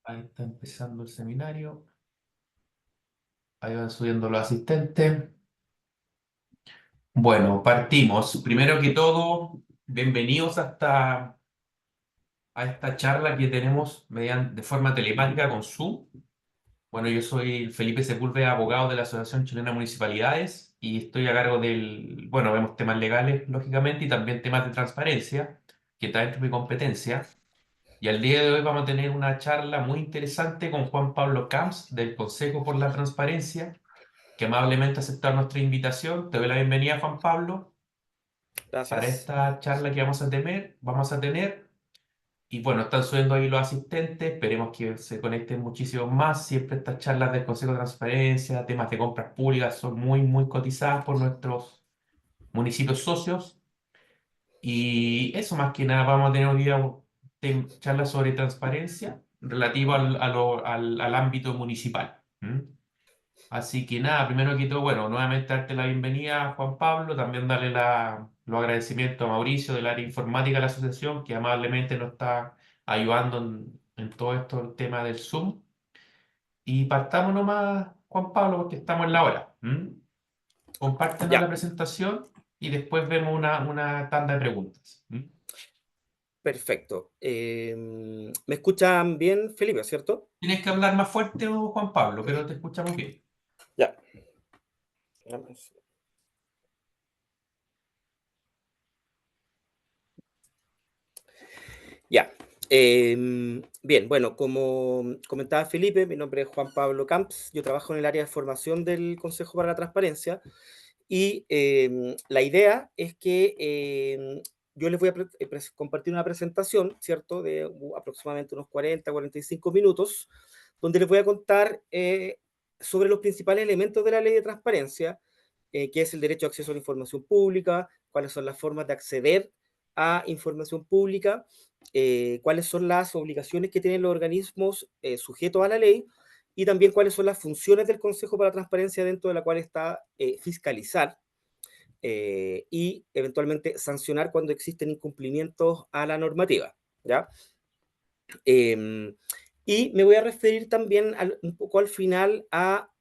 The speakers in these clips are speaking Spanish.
Ahí está empezando el seminario. Ahí van subiendo los asistentes. Bueno, partimos. Primero que todo, bienvenidos a esta charla que tenemos de forma telemática con Zoom. Bueno, yo soy Felipe Sepúlveda, abogado de la Asociación Chilena de Municipalidades y estoy a cargo bueno, vemos temas legales, lógicamente, y también temas de transparencia, que está dentro de mi competencia. Y al día de hoy vamos a tener una charla muy interesante con Juan Pablo Camps del Consejo por la Transparencia, que amablemente aceptar nuestra invitación. Te doy la bienvenida, Juan Pablo, para Gracias. esta charla que vamos a tener. Y bueno, están subiendo ahí los asistentes, esperemos que se conecten muchísimos más. Siempre estas charlas del Consejo de Transparencia, temas de compras públicas, son muy, muy cotizadas por nuestros municipios socios. Y eso más que nada, vamos a tener hoy día charlas sobre transparencia relativo al ámbito municipal. ¿Mm? Así que nada, primero que todo, bueno, nuevamente darte la bienvenida a Juan Pablo, también darle los agradecimientos a Mauricio del área informática de la asociación, que amablemente nos está ayudando en todo esto, el tema del Zoom. Y partamos nomás, Juan Pablo, porque estamos en la hora. ¿Mm? Compártenos Ya, la presentación y después vemos una tanda de preguntas. ¿Mm? perfecto. ¿Me escuchan bien, Felipe, cierto? Tienes que hablar más fuerte, Juan Pablo, pero te escuchamos bien. Ya. Ya. Bien, bueno, como comentaba Felipe, mi nombre es Juan Pablo Camps, yo trabajo en el área de formación del Consejo para la Transparencia y la idea es que yo les voy a compartir una presentación, ¿cierto?, de aproximadamente unos 45 minutos, donde les voy a contar sobre los principales elementos de la ley de transparencia, qué es el derecho a acceso a la información pública, cuáles son las formas de acceder a información pública, cuáles son las obligaciones que tienen los organismos sujetos a la ley y también cuáles son las funciones del Consejo para la Transparencia, dentro de la cual está fiscalizar y eventualmente sancionar cuando existen incumplimientos a la normativa, ¿ya? Eh, y me voy a referir también un poco al final a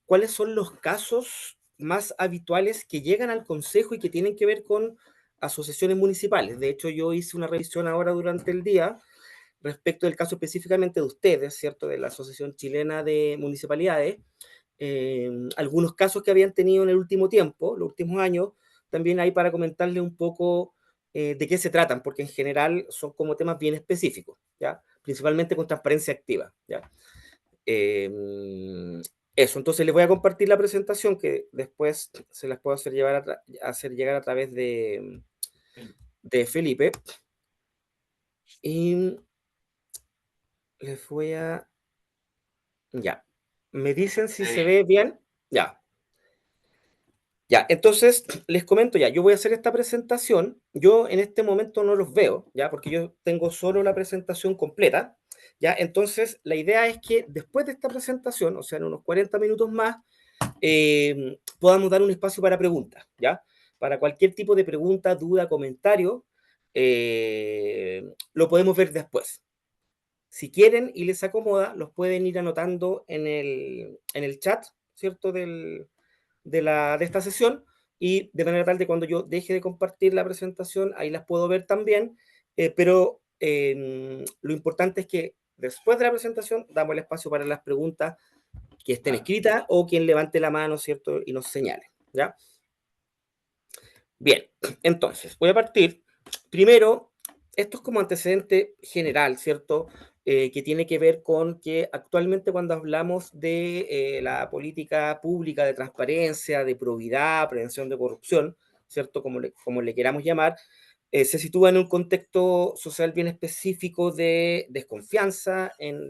cuáles son los casos más habituales que llegan al Consejo y que tienen que ver con asociaciones municipales. De hecho, yo hice una revisión ahora durante el día respecto del caso específicamente de ustedes, ¿cierto? De la Asociación Chilena de Municipalidades. Algunos casos que habían tenido en el último tiempo, los últimos años, también hay para comentarle un poco de qué se tratan, porque en general son como temas bien específicos, ¿ya? Principalmente con transparencia activa, ¿ya? Eso, entonces les voy a compartir la presentación que después se las puedo hacer llegar a través de Felipe. Y les voy a... Ya. ¿Me dicen si se ve bien? Ya. Ya, entonces les comento ya, yo voy a hacer esta presentación, yo en este momento no los veo, ya, porque yo tengo solo la presentación completa, ya, entonces la idea es que después de esta presentación, o sea, en unos 40 minutos más, podamos dar un espacio para preguntas, ya, para cualquier tipo de pregunta, duda, comentario, lo podemos ver después. Si quieren y les acomoda, los pueden ir anotando en el chat, ¿cierto? De esta sesión, y de manera tal de cuando yo deje de compartir la presentación, ahí las puedo ver también, pero lo importante es que después de la presentación damos el espacio para las preguntas que estén Claro. escritas o quien levante la mano, ¿cierto? Y nos señale, ¿ya? Bien, entonces, voy a partir. Primero, esto es como antecedente general, ¿cierto? Que tiene que ver con que actualmente cuando hablamos de la política pública de transparencia, de probidad, prevención de corrupción, ¿cierto? Como le queramos llamar, se sitúa en un contexto social bien específico de desconfianza en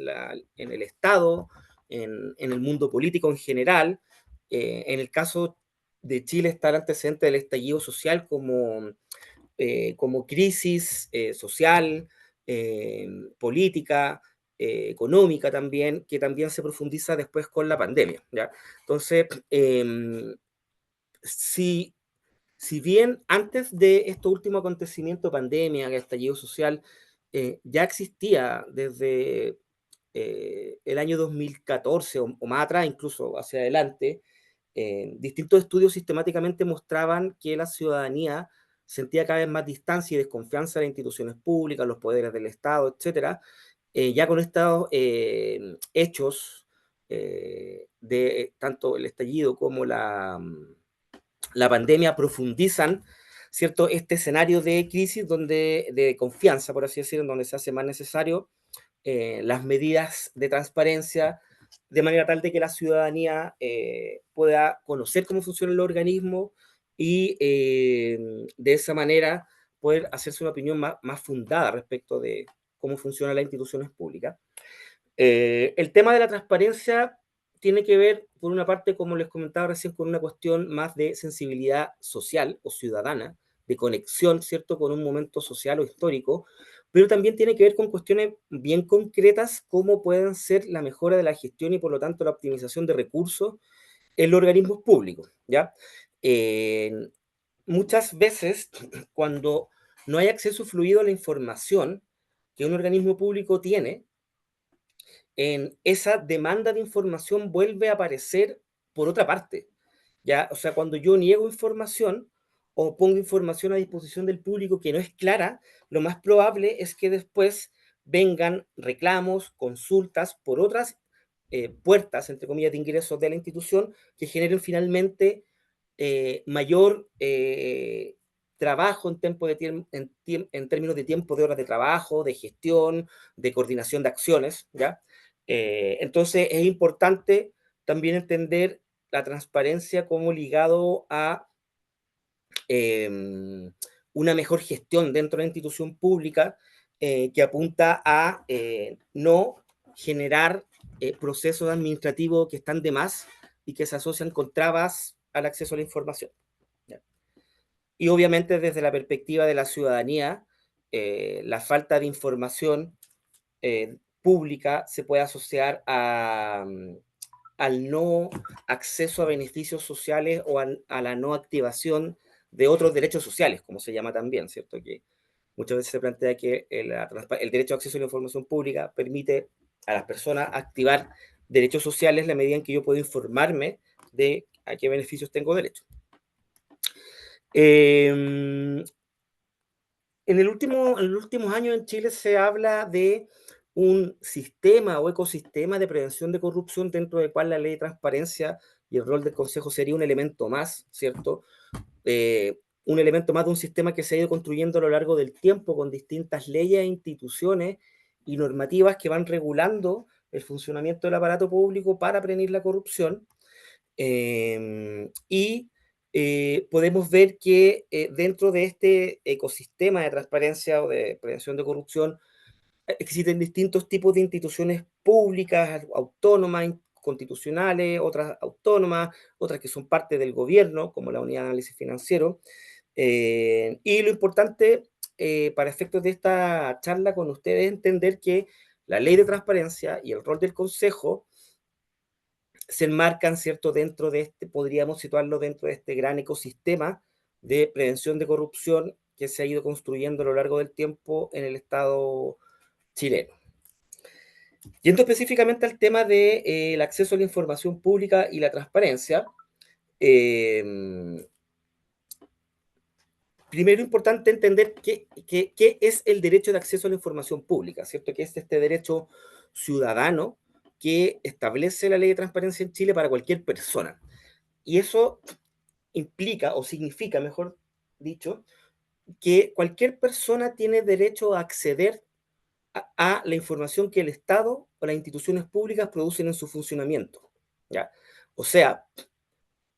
el Estado, en el mundo político en general. En el caso de Chile está el antecedente del estallido social como crisis social, política, económica también, que también se profundiza después con la pandemia, ¿ya? Entonces, si, si bien antes de este último acontecimiento, pandemia, el estallido social, ya existía desde el año 2014 o más atrás, incluso hacia adelante, distintos estudios sistemáticamente mostraban que la ciudadanía sentía cada vez más distancia y desconfianza en las instituciones públicas, los poderes del Estado, etcétera. Ya con estos hechos de tanto el estallido como la pandemia profundizan, ¿cierto? Este escenario de crisis donde, de confianza, por así decirlo, en donde se hace más necesario las medidas de transparencia, de manera tal de que la ciudadanía pueda conocer cómo funciona el organismo y de esa manera poder hacerse una opinión más fundada respecto de cómo funcionan las instituciones públicas. El tema de la transparencia tiene que ver, por una parte, como les comentaba recién, con una cuestión más de sensibilidad social o ciudadana, de conexión, ¿cierto?, con un momento social o histórico, pero también tiene que ver con cuestiones bien concretas, como pueden ser la mejora de la gestión y, por lo tanto, la optimización de recursos en los organismos públicos, ¿ya? Eh, Muchas veces, cuando no hay acceso fluido a la información que un organismo público tiene, en esa demanda de información vuelve a aparecer por otra parte, ¿ya? O sea, cuando yo niego información o pongo información a disposición del público que no es clara, lo más probable es que después vengan reclamos, consultas por otras puertas, entre comillas, de ingresos de la institución que generen finalmente mayor trabajo en, tiempo de en términos de tiempo de horas de trabajo, de gestión, de coordinación de acciones, ¿ya? Entonces es importante también entender la transparencia como ligado a una mejor gestión dentro de la institución pública que apunta a no generar procesos administrativos que están de más y que se asocian con trabas al acceso a la información. ¿Ya? Y obviamente desde la perspectiva de la ciudadanía, la falta de información pública se puede asociar al no acceso a beneficios sociales o a la no activación de otros derechos sociales, como se llama también, ¿cierto? Que muchas veces se plantea que el derecho a acceso a la información pública permite a las personas activar derechos sociales en la medida en que yo puedo informarme de a qué beneficios tengo derecho. En los últimos años en Chile se habla de un sistema o ecosistema de prevención de corrupción dentro del cual la ley de transparencia y el rol del Consejo sería un elemento más, ¿cierto? Un elemento más de un sistema que se ha ido construyendo a lo largo del tiempo con distintas leyes e instituciones y normativas que van regulando el funcionamiento del aparato público para prevenir la corrupción. Y podemos ver que dentro de este ecosistema de transparencia o de prevención de corrupción existen distintos tipos de instituciones públicas, autónomas, constitucionales, otras autónomas, otras que son parte del gobierno, como la Unidad de Análisis Financiero. Y lo importante para efectos de esta charla con ustedes es entender que la ley de transparencia y el rol del Consejo se enmarcan, ¿cierto?, dentro de este, podríamos situarlo dentro de este gran ecosistema de prevención de corrupción que se ha ido construyendo a lo largo del tiempo en el Estado chileno. Yendo específicamente al tema del de, el acceso a la información pública y la transparencia, primero importante entender qué es el derecho de acceso a la información pública, ¿cierto? Que es este derecho ciudadano que establece la ley de transparencia en Chile para cualquier persona. Y eso implica, o significa, mejor dicho, que cualquier persona tiene derecho a acceder a la información que el Estado o las instituciones públicas producen en su funcionamiento. ¿Ya? O sea,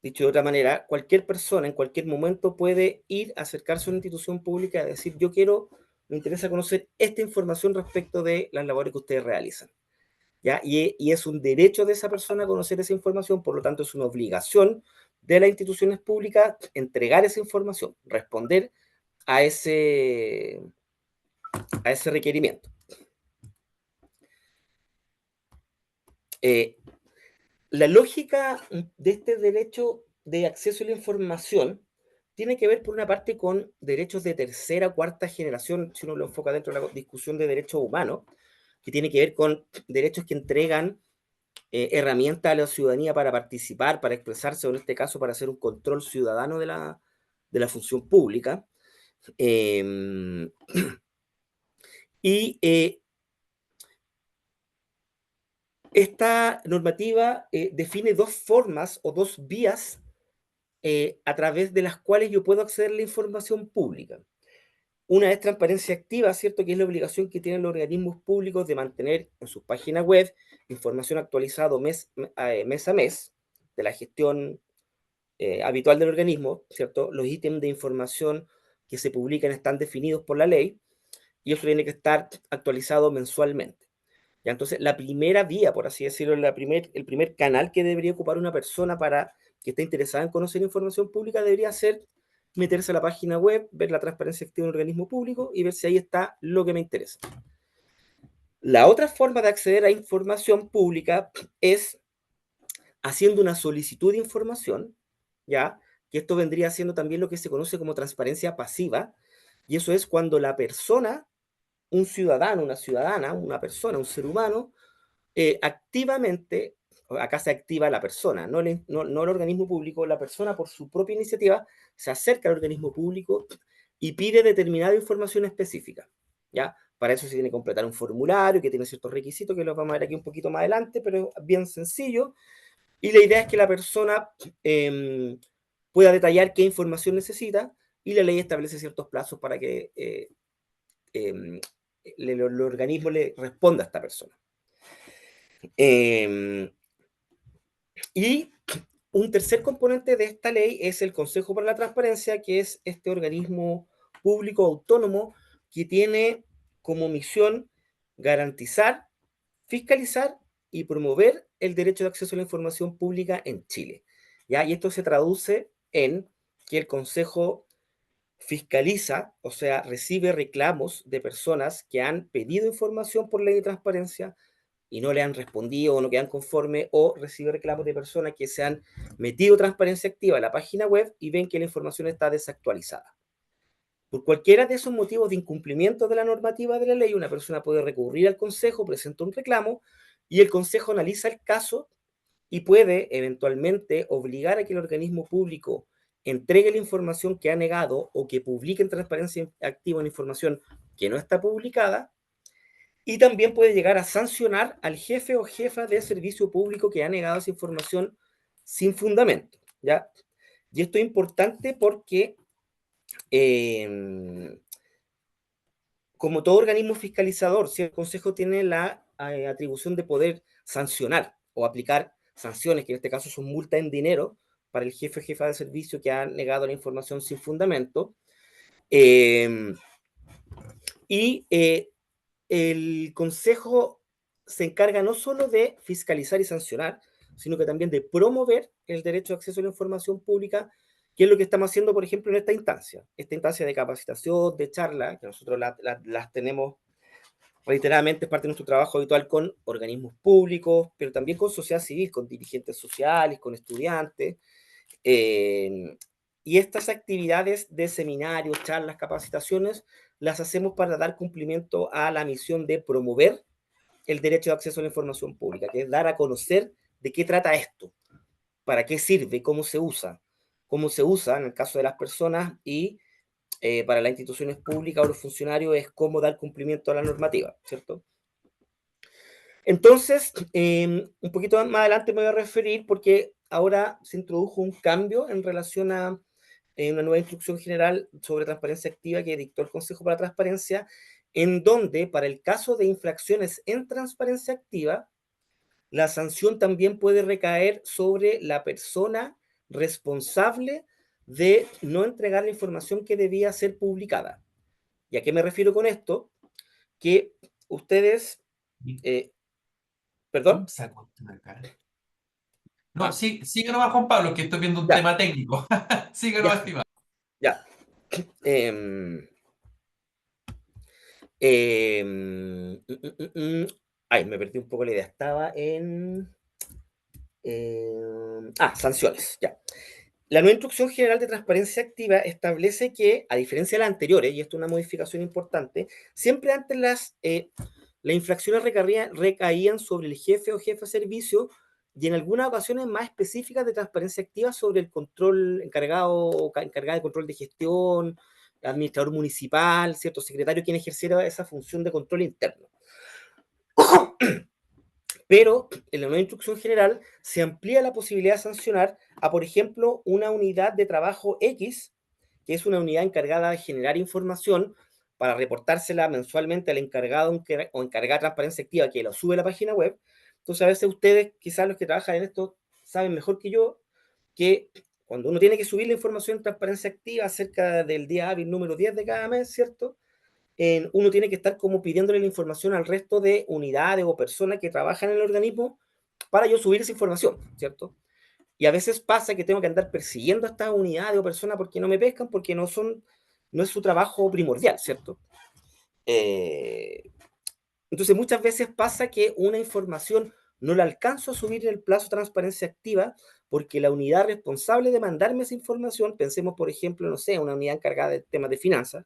dicho de otra manera, cualquier persona en cualquier momento puede ir a acercarse a una institución pública y decir, yo quiero, me interesa conocer esta información respecto de las labores que ustedes realizan. ¿Ya? Y es un derecho de esa persona conocer esa información, por lo tanto es una obligación de las instituciones públicas entregar esa información, responder a ese requerimiento. Eh, la lógica de este derecho de acceso a la información tiene que ver, por una parte, con derechos de tercera o cuarta generación, si uno lo enfoca dentro de la discusión de derechos humanos, que tiene que ver con derechos que entregan herramientas a la ciudadanía para participar, para expresarse, o en este caso para hacer un control ciudadano de la función pública. Eh, y esta normativa define dos formas o dos vías a través de las cuales yo puedo acceder a la información pública. Una es transparencia activa, ¿cierto? Que es la obligación que tienen los organismos públicos de mantener en sus páginas web información actualizada mes a mes de la gestión habitual del organismo, ¿cierto? Los ítems de información que se publican están definidos por la ley y eso tiene que estar actualizado mensualmente. ¿Ya? Entonces, la primera vía, por así decirlo, el primer canal que debería ocupar una persona para que esté interesada en conocer información pública debería ser meterse a la página web, ver la transparencia activa de un organismo público y ver si ahí está lo que me interesa. La otra forma de acceder a información pública es haciendo una solicitud de información, ¿ya? Que esto vendría siendo también lo que se conoce como transparencia pasiva, y eso es cuando la persona, un ciudadano, una ciudadana, una persona, un ser humano, activamente, acá se activa la persona, no el organismo público, la persona por su propia iniciativa se acerca al organismo público y pide determinada información específica, ¿ya? Para eso se tiene que completar un formulario que tiene ciertos requisitos que los vamos a ver aquí un poquito más adelante, pero es bien sencillo. Y la idea es que la persona pueda detallar qué información necesita y la ley establece ciertos plazos para que el organismo le responda a esta persona. Y un tercer componente de esta ley es el Consejo para la Transparencia, que es este organismo público autónomo que tiene como misión garantizar, fiscalizar y promover el derecho de acceso a la información pública en Chile. ¿Ya? Y esto se traduce en que el Consejo fiscaliza, o sea, recibe reclamos de personas que han pedido información por ley de transparencia y no le han respondido o no quedan conforme, o recibe reclamos de personas que se han metido transparencia activa en la página web y ven que la información está desactualizada. Por cualquiera de esos motivos de incumplimiento de la normativa de la ley, una persona puede recurrir al Consejo, presenta un reclamo y el Consejo analiza el caso y puede eventualmente obligar a que el organismo público entregue la información que ha negado o que publique en transparencia activa una información que no está publicada, y también puede llegar a sancionar al jefe o jefa de servicio público que ha negado esa información sin fundamento, ¿ya? Y esto es importante porque eh, como todo organismo fiscalizador, si el Consejo tiene la atribución de poder sancionar o aplicar sanciones, que en este caso son multas en dinero, para el jefe o jefa de servicio que ha negado la información sin fundamento. Eh, y el Consejo se encarga no solo de fiscalizar y sancionar, sino que también de promover el derecho de acceso a la información pública, que es lo que estamos haciendo, por ejemplo, en esta instancia de capacitación, de charla, que nosotros las tenemos reiteradamente, es parte de nuestro trabajo habitual con organismos públicos, pero también con sociedad civil, con dirigentes sociales, con estudiantes. Eh, y estas actividades de seminarios, charlas, capacitaciones, las hacemos para dar cumplimiento a la misión de promover el derecho de acceso a la información pública, que es dar a conocer de qué trata esto, para qué sirve, cómo se usa en el caso de las personas y para las instituciones públicas o los funcionarios es cómo dar cumplimiento a la normativa, ¿cierto? Entonces, un poquito más adelante me voy a referir porque ahora se introdujo un cambio en relación a una nueva instrucción general sobre transparencia activa que dictó el Consejo para la Transparencia, en donde para el caso de infracciones en transparencia activa, la sanción también puede recaer sobre la persona responsable de no entregar la información que debía ser publicada. ¿Y a qué me refiero con esto? Que ustedes, eh, ¿Cómo perdón, saco esto de acá? No, ah, sí, sigue nomás, Juan Pablo, que estoy viendo un ya, tema técnico. Sigue ya, nomás, estimado. ya. Eh, ay, me perdí un poco la idea. Estaba en... sanciones, ya. La nueva Instrucción General de Transparencia Activa establece que, a diferencia de las anteriores, y esto es una modificación importante, siempre antes las infracciones recaían sobre el jefe o jefa de servicio y en algunas ocasiones más específicas de transparencia activa sobre el control encargado o encargada de control de gestión, administrador municipal, cierto secretario, quien ejerciera esa función de control interno. Pero en la nueva instrucción general se amplía la posibilidad de sancionar a, por ejemplo, una unidad de trabajo X, que es una unidad encargada de generar información para reportársela mensualmente al encargado o encargada de transparencia activa que lo sube a la página web. Entonces, a veces ustedes, quizás los que trabajan en esto, saben mejor que yo que cuando uno tiene que subir la información en transparencia activa acerca del día hábil número 10 de cada mes, ¿cierto? Uno tiene que estar como pidiéndole la información al resto de unidades o personas que trabajan en el organismo para yo subir esa información, ¿cierto? Y a veces pasa que tengo que andar persiguiendo a estas unidades o personas porque no me pescan, porque no es su trabajo primordial, ¿cierto? Entonces muchas veces pasa que una información no la alcanzo a subir en el plazo de transparencia activa porque la unidad responsable de mandarme esa información, pensemos por ejemplo, no sé, una unidad encargada de temas de finanzas,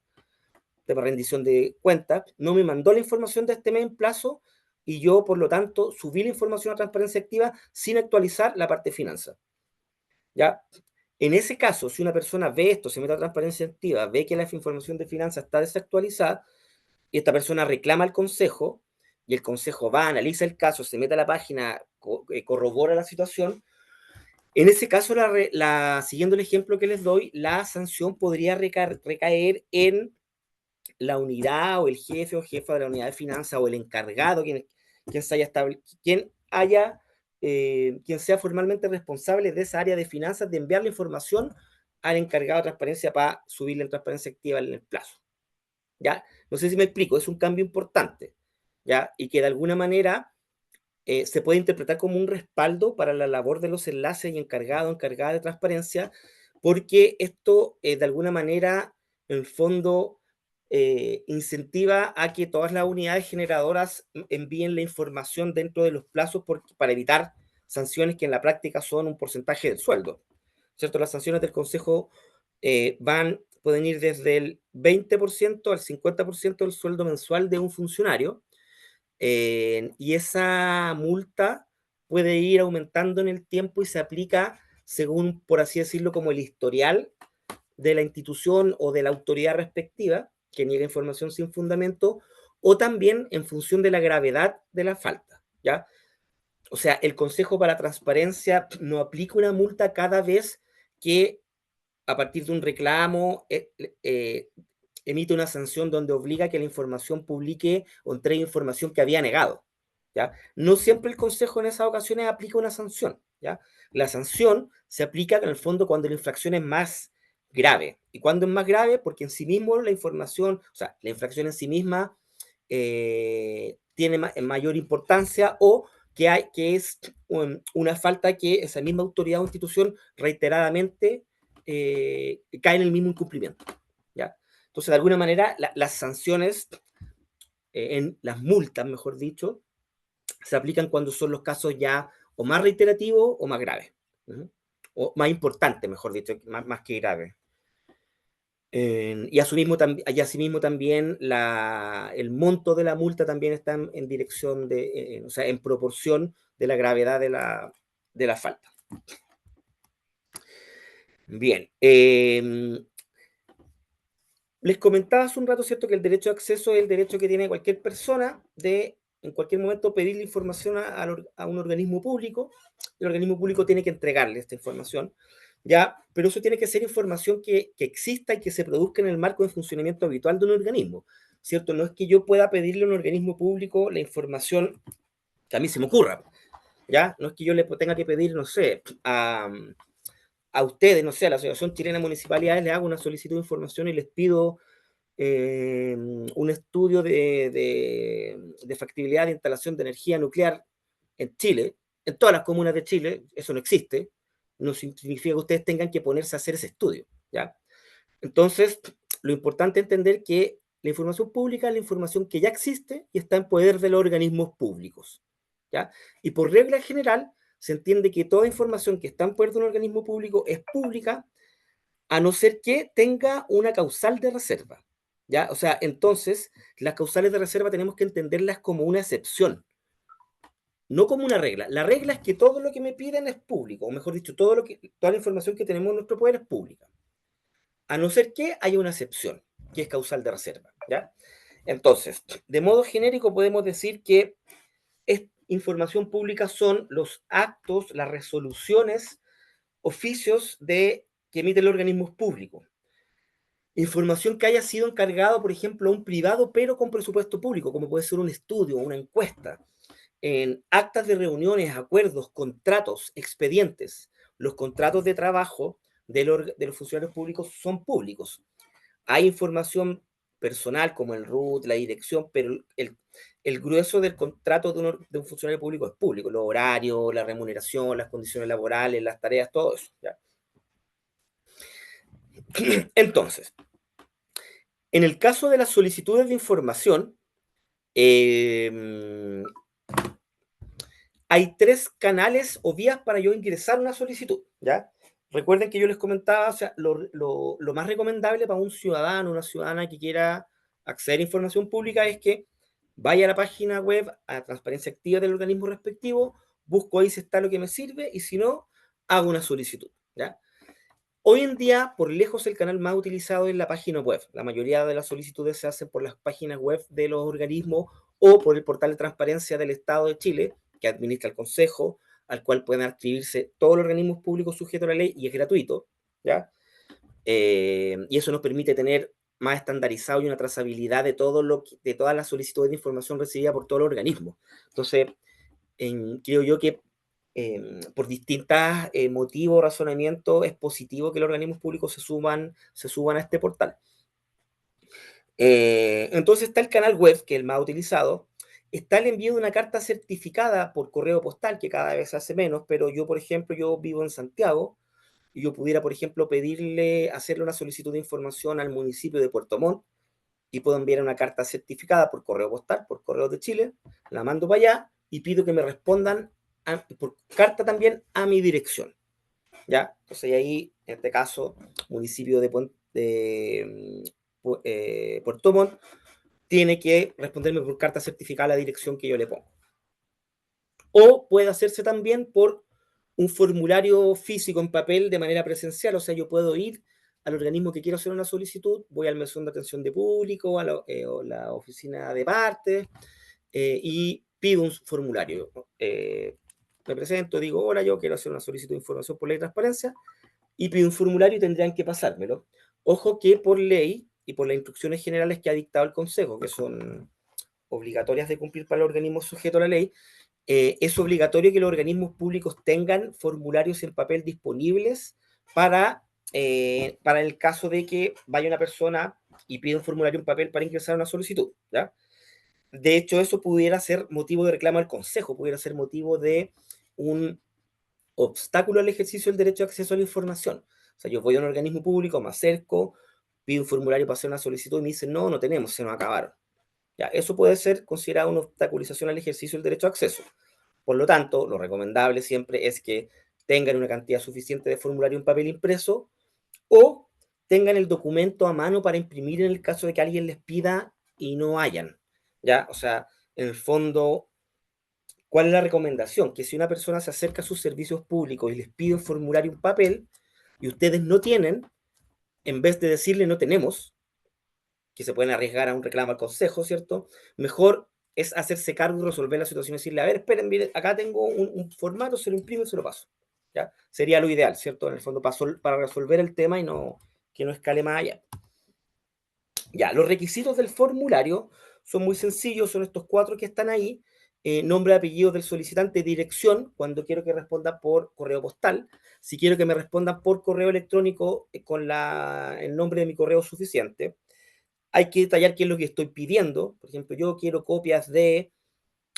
de rendición de cuentas, no me mandó la información de este mes en plazo y yo, por lo tanto, subí la información a transparencia activa sin actualizar la parte de finanzas. ¿Ya? En ese caso, si una persona ve esto, se mete a transparencia activa, ve que la información de finanzas está desactualizada y esta persona reclama al consejo y el consejo va, analiza el caso, se mete a la página, corrobora la situación, en ese caso, siguiendo el ejemplo que les doy, la sanción podría recaer en la unidad o el jefe o jefa de la unidad de finanzas o el encargado, quien sea formalmente responsable de esa área de finanzas de enviar la información al encargado de transparencia para subirle en transparencia activa en el plazo. ¿Ya? No sé si me explico, es un cambio importante, ¿ya? Y que de alguna manera se puede interpretar como un respaldo para la labor de los enlaces y encargada de transparencia, porque esto de alguna manera, en el fondo, incentiva a que todas las unidades generadoras envíen la información dentro de los plazos para evitar sanciones que en la práctica son un porcentaje del sueldo. ¿Cierto? Las sanciones del Consejo pueden ir desde el 20% al 50% del sueldo mensual de un funcionario, y esa multa puede ir aumentando en el tiempo y se aplica según, por así decirlo, como el historial de la institución o de la autoridad respectiva que niega información sin fundamento, o también en función de la gravedad de la falta, ¿ya? O sea, el Consejo para la Transparencia no aplica una multa cada vez que a partir de un reclamo emite una sanción donde obliga a que la información publique o entregue información que había negado, ¿ya? No siempre el Consejo en esas ocasiones aplica una sanción, ¿ya? La sanción se aplica en el fondo cuando la infracción es más grave. ¿Y cuándo es más grave? Porque en sí mismo la información, o sea, la infracción en sí misma tiene mayor importancia o que es una falta que esa misma autoridad o institución reiteradamente cae en el mismo incumplimiento, ¿ya? Entonces, de alguna manera, las sanciones, en las multas, mejor dicho, se aplican cuando son los casos ya o más reiterativos o más graves. ¿Uh? O más importantes, mejor dicho, más que graves. Y asimismo también el monto de la multa también está en dirección o sea, en proporción de la gravedad de la falta. Bien. Les comentaba hace un rato, ¿cierto?, que el derecho de acceso es el derecho que tiene cualquier persona de en cualquier momento pedirle información a un organismo público. El organismo público tiene que entregarle esta información, ¿ya? Pero eso tiene que ser información que exista y que se produzca en el marco de funcionamiento habitual de un organismo, ¿cierto? No es que yo pueda pedirle a un organismo público la información que a mí se me ocurra, ¿ya? No es que yo le tenga que pedir, no sé, a ustedes, no sé, a la Asociación Chilena de Municipalidades, les hago una solicitud de información y les pido un estudio de factibilidad de instalación de energía nuclear en Chile, en todas las comunas de Chile. Eso no existe. No significa que ustedes tengan que ponerse a hacer ese estudio, ¿ya? Entonces, lo importante es entender que la información pública es la información que ya existe y está en poder de los organismos públicos, ¿ya? Y por regla general, se entiende que toda información que está en poder de un organismo público es pública, a no ser que tenga una causal de reserva, ¿ya? O sea, entonces, las causales de reserva tenemos que entenderlas como una excepción, no como una regla. La regla es que todo lo que me piden es público, o mejor dicho, toda la información que tenemos en nuestro poder es pública, a no ser que haya una excepción, que es causal de reserva, ¿ya? Entonces, de modo genérico podemos decir que información pública son los actos, las resoluciones, oficios que emiten los organismos públicos. Información que haya sido encargado, por ejemplo, a un privado, pero con presupuesto público, como puede ser un estudio o una encuesta. En actas de reuniones, acuerdos, contratos, expedientes. Los contratos de trabajo de los funcionarios públicos son públicos. Hay información personal como el RUT, la dirección, pero el grueso del contrato de un funcionario público es público, los horarios, la remuneración, las condiciones laborales, las tareas, todo eso. ¿Ya? Entonces, en el caso de las solicitudes de información, eh, hay tres canales o vías para yo ingresar una solicitud, ¿ya? Recuerden que yo les comentaba, o sea, lo más recomendable para un ciudadano, una ciudadana que quiera acceder a información pública es que vaya a la página web, a transparencia activa del organismo respectivo, busco ahí si está lo que me sirve y si no, hago una solicitud, ¿ya? Hoy en día, por lejos, el canal más utilizado es la página web. La mayoría de las solicitudes se hacen por las páginas web de los organismos o por el portal de transparencia del Estado de Chile, que administra el Consejo, al cual pueden adscribirse todos los organismos públicos sujetos a la ley y es gratuito, ¿ya? Y eso nos permite tener más estandarizado y una trazabilidad de todas las solicitudes de información recibida por todos los organismos. Entonces, creo yo que por distintos motivos o razonamientos es positivo que los organismos públicos se suban a este portal. Entonces está el canal web, que es el más utilizado. Está el envío de una carta certificada por correo postal, que cada vez se hace menos, pero yo, por ejemplo, yo vivo en Santiago y yo pudiera, por ejemplo, hacerle una solicitud de información al municipio de Puerto Montt y puedo enviar una carta certificada por correo postal, por correo de Chile, la mando para allá y pido que me respondan por carta también a mi dirección, ¿ya? Entonces ahí, en este caso, municipio de Puerto Montt tiene que responderme por carta certificada a la dirección que yo le pongo. O puede hacerse también por un formulario físico en papel de manera presencial, o sea, yo puedo ir al organismo que quiero hacer una solicitud, voy al mesón de atención de público, o la oficina de partes, y pido un formulario. Me presento, digo, hola, yo quiero hacer una solicitud de información por ley de transparencia, y pido un formulario y tendrían que pasármelo. Ojo que por ley y por las instrucciones generales que ha dictado el Consejo, que son obligatorias de cumplir para los organismos sujetos a la ley, es obligatorio que los organismos públicos tengan formularios en papel disponibles para el caso de que vaya una persona y pida un formulario en papel para ingresar a una solicitud, ¿ya? De hecho, eso pudiera ser motivo de reclamo al Consejo, pudiera ser motivo de un obstáculo al ejercicio del derecho de acceso a la información. O sea, yo voy a un organismo público, me acerco, pido un formulario para hacer una solicitud y me dicen, no, no tenemos, se nos acabaron. Ya, eso puede ser considerado una obstaculización al ejercicio del derecho a acceso. Por lo tanto, lo recomendable siempre es que tengan una cantidad suficiente de formulario en papel impreso o tengan el documento a mano para imprimir en el caso de que alguien les pida y no hayan. ¿Ya? O sea, en el fondo, ¿cuál es la recomendación? Que si una persona se acerca a sus servicios públicos y les pide un formulario en papel y ustedes no tienen, en vez de decirle no tenemos, que se pueden arriesgar a un reclamo al consejo, ¿cierto? Mejor es hacerse cargo y resolver la situación y decirle, a ver, esperen, miren, acá tengo un formato, se lo imprimo y se lo paso. ¿Ya? Sería lo ideal, ¿cierto? En el fondo, para resolver el tema y que no escale más allá. Ya, los requisitos del formulario son muy sencillos, son estos cuatro que están ahí. Nombre, apellido del solicitante, dirección, cuando quiero que responda por correo postal. Si quiero que me respondan por correo electrónico con el nombre de mi correo suficiente. Hay que detallar qué es lo que estoy pidiendo. Por ejemplo, yo quiero copias de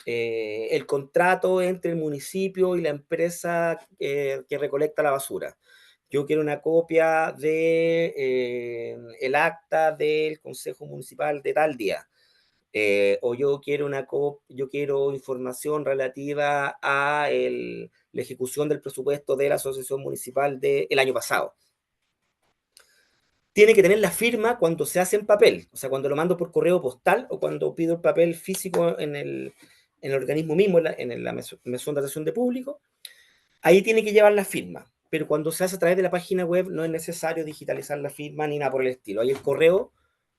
el contrato entre el municipio y la empresa que recolecta la basura. Yo quiero una copia de el acta del Consejo Municipal de tal día. O yo quiero información relativa a la ejecución del presupuesto de la Asociación Municipal del año pasado. tiene que tener la firma cuando se hace en papel, o sea, cuando lo mando por correo postal o cuando pido el papel físico en el organismo mismo, en la mesón de atención de público, ahí tiene que llevar la firma. Pero cuando se hace a través de la página web no es necesario digitalizar la firma ni nada por el estilo. Ahí el correo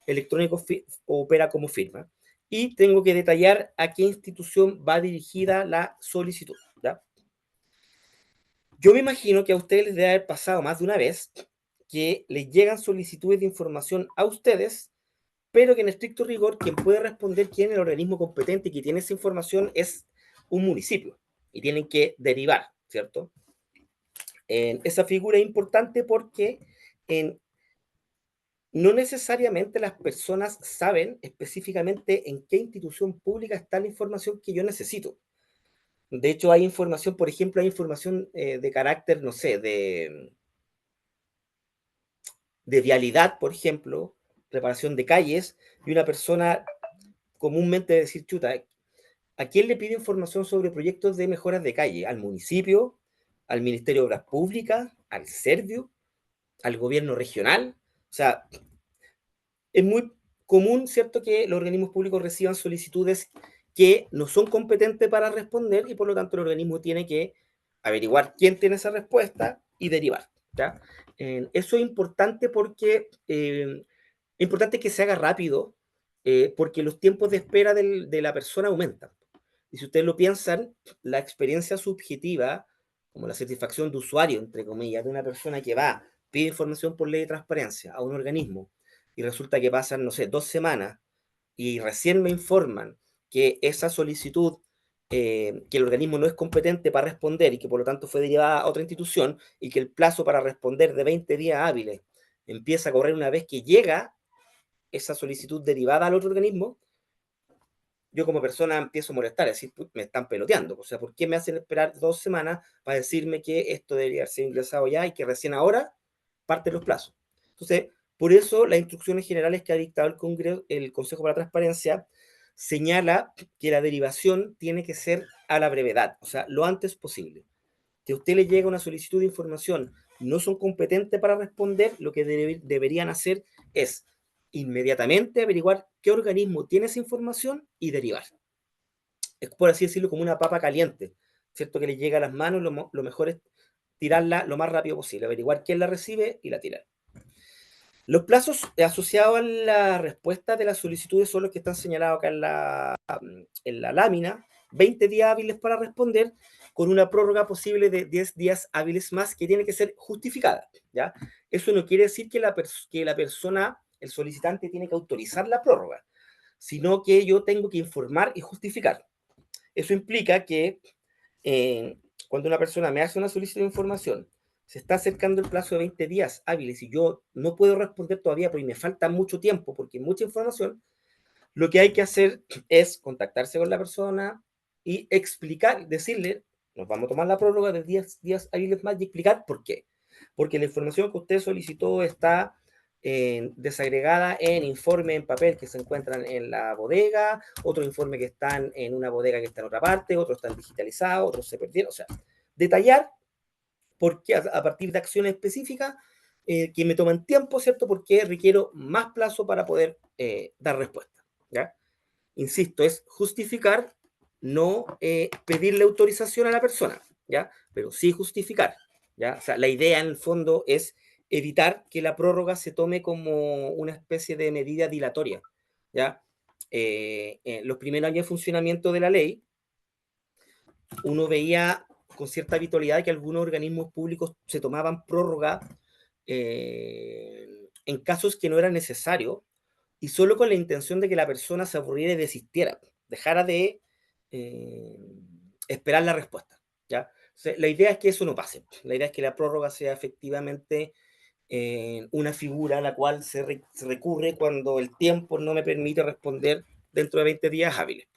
electrónico opera como firma. Y tengo que detallar a qué institución va dirigida la solicitud. ¿Ya? Yo me imagino que a ustedes les debe haber pasado más de una vez que les llegan solicitudes de información a ustedes, pero que en estricto rigor quien puede responder quién es el organismo competente y que tiene esa información es un municipio y tienen que derivar, ¿cierto? Esa figura es importante porque no necesariamente las personas saben específicamente en qué institución pública está la información que yo necesito. De hecho, hay información, por ejemplo, hay información de carácter, no sé, de vialidad, por ejemplo, reparación de calles, y una persona comúnmente decir, chuta, ¿a quién le pide información sobre proyectos de mejoras de calle? ¿Al municipio? ¿Al Ministerio de Obras Públicas? ¿Al Servio? ¿Al gobierno regional? O sea, es muy común, ¿cierto?, que los organismos públicos reciban solicitudes que no son competentes para responder y por lo tanto el organismo tiene que averiguar quién tiene esa respuesta y derivar. ¿Ya? Eso es importante porque es importante que se haga rápido porque los tiempos de espera de la persona aumentan. Y si ustedes lo piensan, la experiencia subjetiva, como la satisfacción de usuario, entre comillas, de una persona que va, pide información por ley de transparencia a un organismo y resulta que pasan, no sé, 2 semanas y recién me informan que esa solicitud, que el organismo no es competente para responder y que por lo tanto fue derivada a otra institución y que el plazo para responder de 20 días hábiles empieza a correr una vez que llega esa solicitud derivada al otro organismo, yo como persona empiezo a molestar, es decir, me están peloteando. O sea, ¿por qué me hacen esperar 2 semanas para decirme que esto debería ser ingresado ya y que recién ahora parten los plazos? Entonces, por eso las instrucciones generales que ha dictado el Consejo para la Transparencia señala que la derivación tiene que ser a la brevedad, o sea, lo antes posible. Que a usted le llega una solicitud de información, no son competentes para responder, lo que deberían hacer es inmediatamente averiguar qué organismo tiene esa información y derivar. Es por así decirlo como una papa caliente, ¿cierto? Que le llega a las manos, lo mejor es tirarla lo más rápido posible, averiguar quién la recibe y la tirar. Los plazos asociados a la respuesta de las solicitudes son los que están señalados acá en la lámina. 20 días hábiles para responder, con una prórroga posible de 10 días hábiles más que tiene que ser justificada. ¿Ya? Eso no quiere decir que la persona, el solicitante, tiene que autorizar la prórroga, sino que yo tengo que informar y justificar. Eso implica que cuando una persona me hace una solicitud de información, se está acercando el plazo de 20 días hábiles y yo no puedo responder todavía porque me falta mucho tiempo, porque hay mucha información, lo que hay que hacer es contactarse con la persona y explicar, decirle, nos vamos a tomar la prórroga de 10 días hábiles más y explicar por qué. Porque la información que usted solicitó está desagregada en informe en papel que se encuentran en la bodega, otro informe que están en una bodega que está en otra parte, otros están digitalizados, otros se perdieron. O sea, detallar por qué a partir de acciones específicas que me toman tiempo, ¿cierto? Porque requiero más plazo para poder dar respuesta. ¿Ya? Insisto, es justificar, no pedirle autorización a la persona, ¿ya? Pero sí justificar, ¿ya? O sea, la idea en el fondo es evitar que la prórroga se tome como una especie de medida dilatoria, ¿ya? En los primeros años de funcionamiento de la ley, uno veía con cierta habitualidad que algunos organismos públicos se tomaban prórroga en casos que no era necesario y solo con la intención de que la persona se aburriera y desistiera, dejara de eh, esperar la respuesta. ¿Ya? O sea, la idea es que eso no pase. La idea es que la prórroga sea efectivamente una figura a la cual se recurre cuando el tiempo no me permite responder dentro de 20 días hábiles.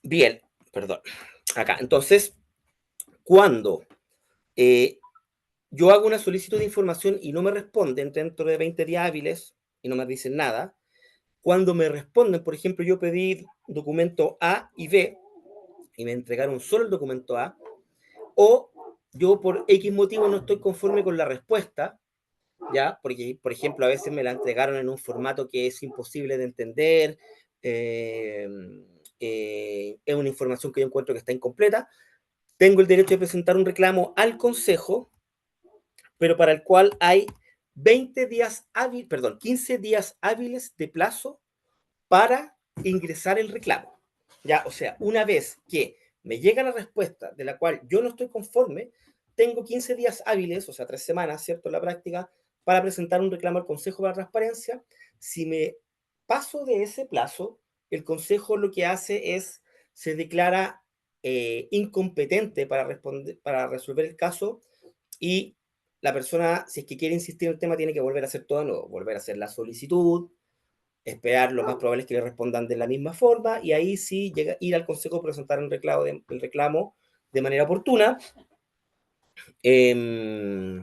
Bien, perdón. Acá, entonces, cuando eh, yo hago una solicitud de información y no me responden dentro de 20 días hábiles y no me dicen nada, cuando me responden, por ejemplo, yo pedí documento A y B y me entregaron solo el documento A, o yo por X motivo no estoy conforme con la respuesta ¿ya? Porque, por ejemplo, a veces me la entregaron en un formato que es imposible de entender, eh, es una información que yo encuentro que está incompleta. Tengo el derecho de presentar un reclamo al Consejo, pero para el cual hay 20 días hábiles, perdón, 15 días hábiles de plazo para ingresar el reclamo. Ya, o sea, una vez que me llega la respuesta de la cual yo no estoy conforme, tengo 15 días hábiles, o sea, 3 semanas, ¿cierto? En la práctica, para presentar un reclamo al Consejo para Transparencia. Si me paso de ese plazo, el Consejo lo que hace es, se declara incompetente para, para resolver el caso y la persona, si es que quiere insistir en el tema, tiene que volver a hacer todo de nuevo, volver a hacer la solicitud, esperar, lo más probable es que le respondan de la misma forma, y ahí sí llega, ir al consejo, presentar el reclamo de manera oportuna, eh,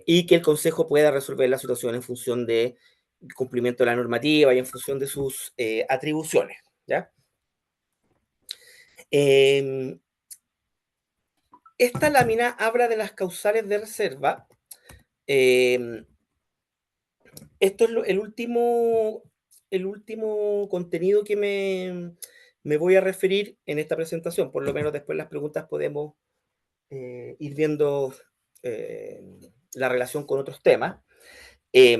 y que el consejo pueda resolver la situación en función de cumplimiento de la normativa y en función de sus atribuciones. ¿Ya? Eh, esta lámina habla de las causales de reserva. Eh, Esto es el último contenido que me voy a referir en esta presentación. Por lo menos después las preguntas podemos ir viendo eh, la relación con otros temas. Eh,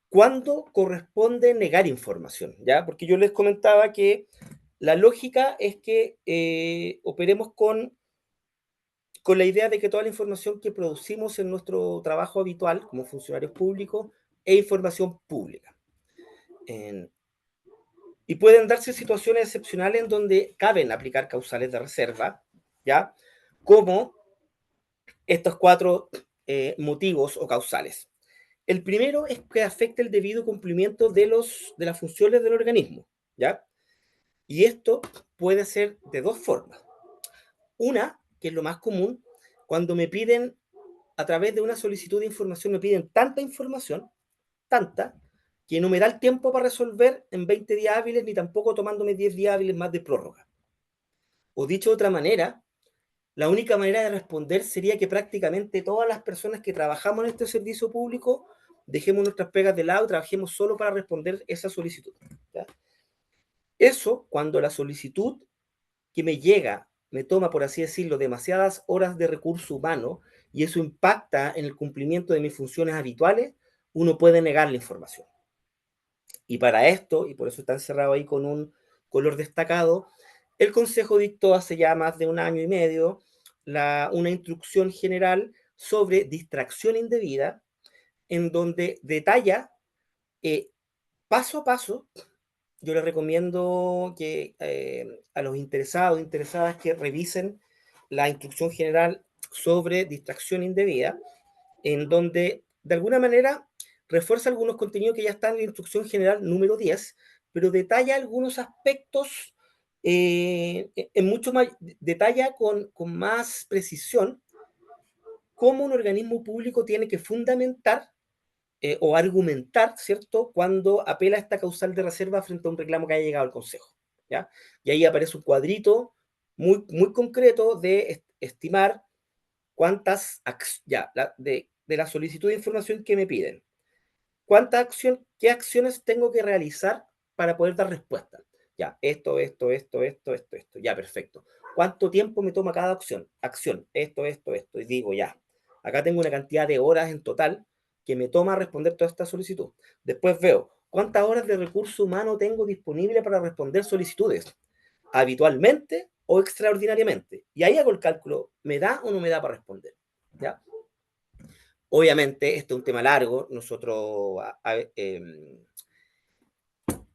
¿Cuándo corresponde negar información? ¿Ya? Porque yo les comentaba que la lógica es que operemos con la idea de que toda la información que producimos en nuestro trabajo habitual como funcionarios públicos es información pública. En, y pueden darse situaciones excepcionales en donde caben aplicar causales de reserva, ¿ya? Como estos cuatro motivos o causales. El primero es que afecte el debido cumplimiento de las funciones del organismo, ¿ya? Y esto puede ser de dos formas. Una, que es lo más común, cuando me piden, a través de una solicitud de información, me piden tanta información, tanta, que no me da el tiempo para resolver en 20 días hábiles, ni tampoco tomándome 10 días hábiles más de prórroga. O dicho de otra manera, la única manera de responder sería que prácticamente todas las personas que trabajamos en este servicio público dejemos nuestras pegas de lado y trabajemos solo para responder esa solicitud. ¿Ya? Eso, cuando la solicitud que me llega me toma, por así decirlo, demasiadas horas de recurso humano y eso impacta en el cumplimiento de mis funciones habituales, uno puede negar la información. Y para esto, y por eso está encerrado ahí con un color destacado, el Consejo dictó hace ya más de 1 año y medio una instrucción general sobre distracción indebida, en donde detalla paso a paso. Yo les recomiendo que a los interesados, interesadas, que revisen la instrucción general sobre distracción indebida, en donde de alguna manera refuerza algunos contenidos que ya están en la instrucción general número 10, pero detalla algunos aspectos en mucho más, detalla con más precisión cómo un organismo público tiene que fundamentar o argumentar, ¿cierto?, cuando apela a esta causal de reserva frente a un reclamo que haya llegado al Consejo, ¿ya? Y ahí aparece un cuadrito muy concreto de estimar cuántas, ya, de la solicitud de información que me piden, qué acciones tengo que realizar para poder dar respuesta. Ya, esto, ya, perfecto. ¿Cuánto tiempo me toma cada acción? Esto. Y digo, ya, acá tengo una cantidad de horas en total que me toma responder toda esta solicitud. Después veo, ¿cuántas horas de recurso humano tengo disponible para responder solicitudes? ¿Habitualmente o extraordinariamente? Y ahí hago el cálculo, ¿me da o no me da para responder? ¿Ya? Obviamente, este es un tema largo. Nosotros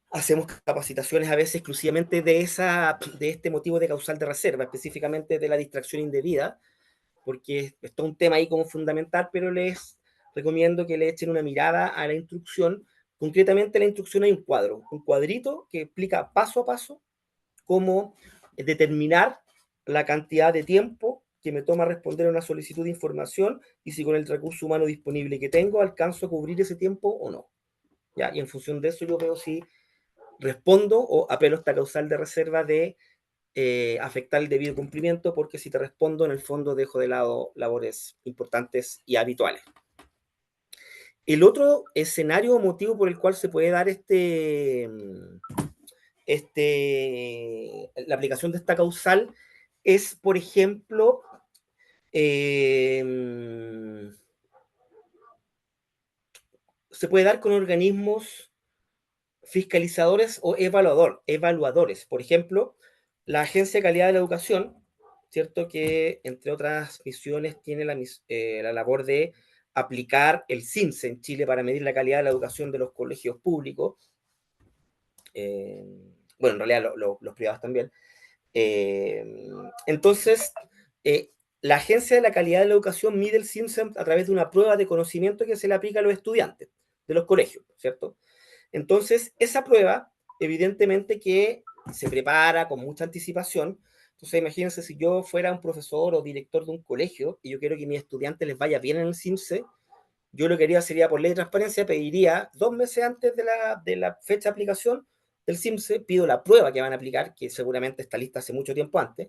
hacemos capacitaciones a veces exclusivamente de este motivo de causal de reserva, específicamente de la distracción indebida, porque esto es un tema ahí como fundamental, pero les recomiendo que le echen una mirada a la instrucción. Concretamente, en la instrucción hay un cuadrito que explica paso a paso cómo determinar la cantidad de tiempo que me toma responder a una solicitud de información y si con el recurso humano disponible que tengo alcanzo a cubrir ese tiempo o no. ¿Ya? Y en función de eso yo veo si respondo o apelo a esta causal de reserva de afectar el debido cumplimiento, porque si te respondo, en el fondo dejo de lado labores importantes y habituales. El otro escenario o motivo por el cual se puede dar la aplicación de esta causal es, por ejemplo, eh, se puede dar con organismos fiscalizadores o evaluadores. Por ejemplo, la Agencia de Calidad de la Educación, ¿cierto? Que entre otras misiones tiene la labor de aplicar el CIMSE en Chile para medir la calidad de la educación de los colegios públicos. Bueno, en realidad los privados también. Entonces, eh, la Agencia de la Calidad de la Educación mide el CIMSE a través de una prueba de conocimiento que se le aplica a los estudiantes de los colegios, ¿cierto? Entonces, esa prueba, evidentemente que se prepara con mucha anticipación. Entonces, imagínense si yo fuera un profesor o director de un colegio y yo quiero que a mis estudiantes les vaya bien en el CIMSE, yo lo que haría sería, por ley de transparencia, pediría 2 meses antes de la fecha de aplicación del CIMSE, pido la prueba que van a aplicar, que seguramente está lista hace mucho tiempo antes,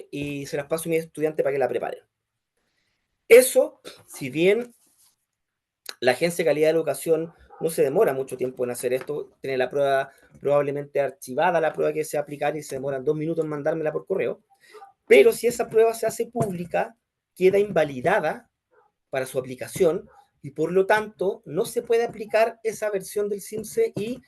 y se las paso a mis estudiantes para que la preparen. Eso, si bien la Agencia de Calidad de la Educación no se demora mucho tiempo en hacer esto, tiene la prueba probablemente archivada, la prueba que se va a aplicar, y se demoran 2 minutos en mandármela por correo, pero si esa prueba se hace pública, queda invalidada para su aplicación y por lo tanto no se puede aplicar esa versión del CIMSE, y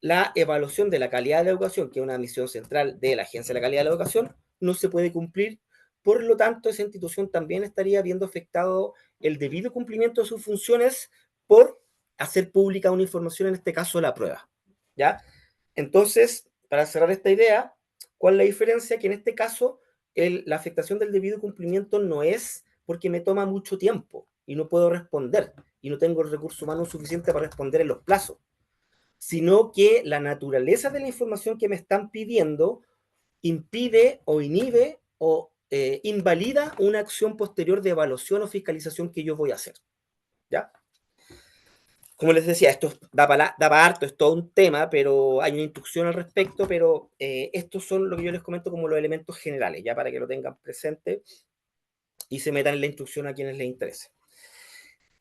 la evaluación de la calidad de la educación, que es una misión central de la Agencia de la Calidad de la Educación, no se puede cumplir. Por lo tanto, esa institución también estaría viendo afectado el debido cumplimiento de sus funciones por hacer pública una información, en este caso la prueba. ¿Ya? Entonces, para cerrar esta idea, ¿cuál es la diferencia? Que en este caso la afectación del debido cumplimiento no es porque me toma mucho tiempo y no puedo responder y no tengo el recurso humano suficiente para responder en los plazos, sino que la naturaleza de la información que me están pidiendo impide o inhibe o invalida una acción posterior de evaluación o fiscalización que yo voy a hacer. ¿Ya? Como les decía, esto da para harto, es todo un tema, pero hay una instrucción al respecto, pero estos son lo que yo les comento como los elementos generales, ya para que lo tengan presente y se metan en la instrucción a quienes les interese.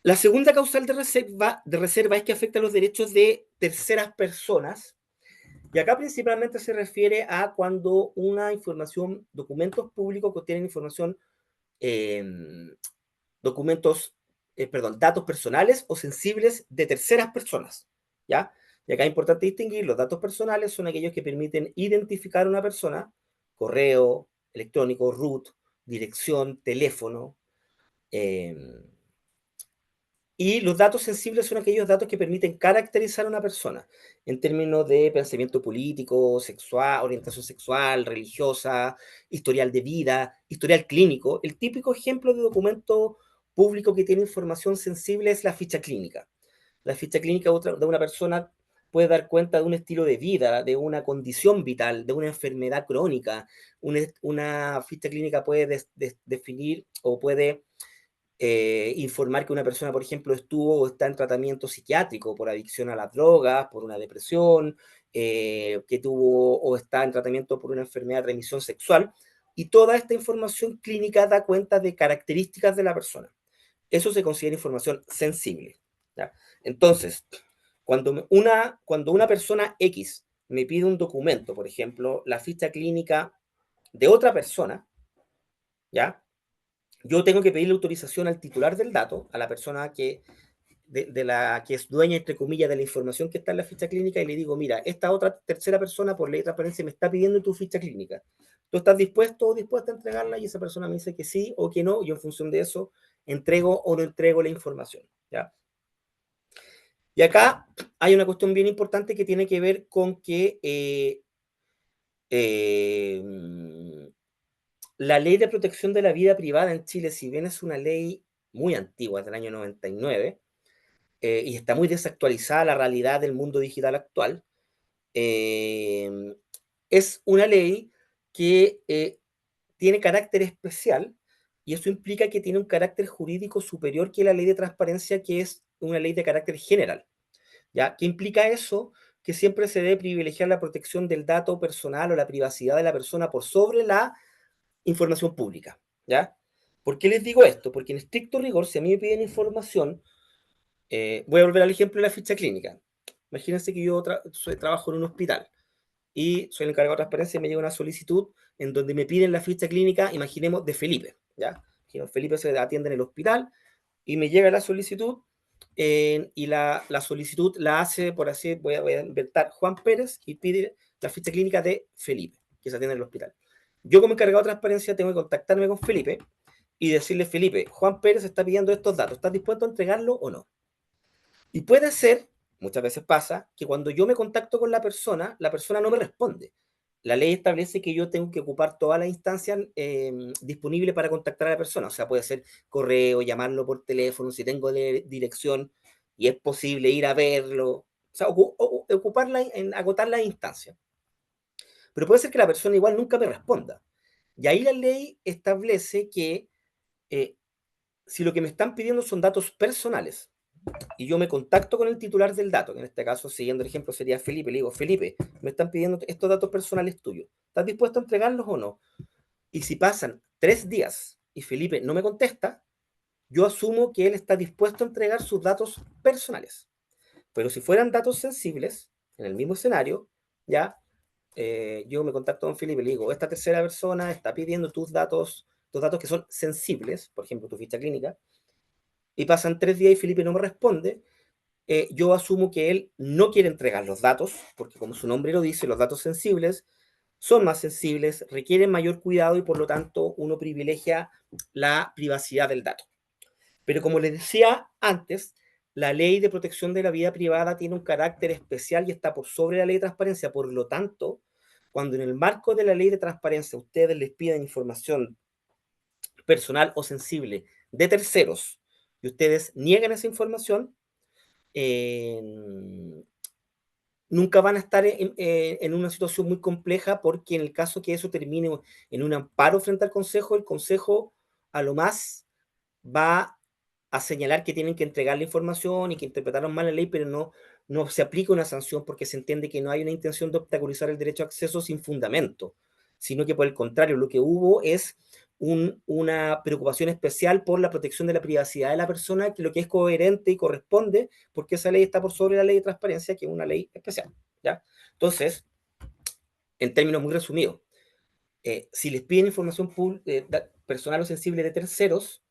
La segunda causal de reserva es que afecta los derechos de terceras personas, y acá principalmente se refiere a cuando una información, documentos públicos contienen información, eh, datos personales o sensibles de terceras personas, ¿ya? Y acá es importante distinguir: los datos personales son aquellos que permiten identificar a una persona: correo electrónico, root, dirección, teléfono, eh, y los datos sensibles son aquellos datos que permiten caracterizar a una persona en términos de pensamiento político, sexual, orientación sexual, religiosa, historial de vida, historial clínico. El típico ejemplo de documento público que tiene información sensible es la ficha clínica. La ficha clínica de una persona puede dar cuenta de un estilo de vida, de una condición vital, de una enfermedad crónica. Una ficha clínica puede definir o puede informar que una persona, por ejemplo, estuvo o está en tratamiento psiquiátrico por adicción a las drogas, por una depresión, que tuvo o está en tratamiento por una enfermedad de transmisión sexual, y toda esta información clínica da cuenta de características de la persona. Eso se considera información sensible, ¿ya? Entonces, cuando una persona X me pide un documento, por ejemplo, la ficha clínica de otra persona, ¿ya? Yo tengo que pedirle autorización al titular del dato, a la persona de la que es dueña, entre comillas, de la información que está en la ficha clínica, y le digo: mira, esta otra tercera persona, por ley de transparencia, me está pidiendo tu ficha clínica. ¿Tú estás dispuesto o dispuesta a entregarla? Y esa persona me dice que sí o que no, y en función de eso entrego o no entrego la información, ¿ya? Y acá hay una cuestión bien importante que tiene que ver con que eh, la ley de protección de la vida privada en Chile, si bien es una ley muy antigua, del año 99, y está muy desactualizada a la realidad del mundo digital actual, eh, es una ley que tiene carácter especial, y eso implica que tiene un carácter jurídico superior que la ley de transparencia, que es una ley de carácter general. ¿Ya? ¿Qué implica eso? que siempre se debe privilegiar la protección del dato personal o la privacidad de la persona por sobre la información pública, ¿ya? ¿Por qué les digo esto? Porque en estricto rigor, si a mí me piden información, voy a volver al ejemplo de la ficha clínica. Imagínense que yo trabajo en un hospital y soy el encargado de transparencia y me llega una solicitud en donde me piden la ficha clínica, imaginemos, de Felipe, ¿ya? Felipe se atiende en el hospital y me llega la solicitud y la solicitud la hace, por así, voy a inventar, Juan Pérez y pide la ficha clínica de Felipe, que se atiende en el hospital. Yo como encargado de transparencia tengo que contactarme con Felipe y decirle, Felipe, Juan Pérez está pidiendo estos datos, ¿estás dispuesto a entregarlo o no? Y puede ser, muchas veces pasa, que cuando yo me contacto con la persona no me responde. La ley establece que yo tengo que ocupar todas las instancias disponibles para contactar a la persona. O sea, puede ser correo, llamarlo por teléfono, si tengo dirección y es posible ir a verlo. O sea, ocuparla en agotar las instancias. Pero puede ser que la persona igual nunca me responda. Y ahí la ley establece que eh, si lo que me están pidiendo son datos personales, y yo me contacto con el titular del dato, que en este caso, siguiendo el ejemplo, sería Felipe, le digo, Felipe, me están pidiendo estos datos personales tuyos, ¿estás dispuesto a entregarlos o no? Y si pasan 3 días y Felipe no me contesta, yo asumo que él está dispuesto a entregar sus datos personales. Pero si fueran datos sensibles, en el mismo escenario, ya, yo me contacto con Felipe y le digo, esta tercera persona está pidiendo tus datos que son sensibles, por ejemplo, tu ficha clínica, y pasan 3 días y Felipe no me responde, yo asumo que él no quiere entregar los datos, porque como su nombre lo dice, los datos sensibles son más sensibles, requieren mayor cuidado y por lo tanto uno privilegia la privacidad del dato. Pero como les decía antes, la ley de protección de la vida privada tiene un carácter especial y está por sobre la ley de transparencia. Por lo tanto, cuando en el marco de la ley de transparencia ustedes les piden información personal o sensible de terceros y ustedes niegan esa información, eh, nunca van a estar en una situación muy compleja porque en el caso que eso termine en un amparo frente al Consejo, el Consejo a lo más va a señalar que tienen que entregar la información y que interpretaron mal la ley, pero no se aplica una sanción porque se entiende que no hay una intención de obstaculizar el derecho a acceso sin fundamento, sino que por el contrario, lo que hubo es una preocupación especial por la protección de la privacidad de la persona, que lo que es coherente y corresponde, porque esa ley está por sobre la ley de transparencia, que es una ley especial, ¿ya? Entonces, en términos muy resumidos, si les piden información personal o sensible de terceros,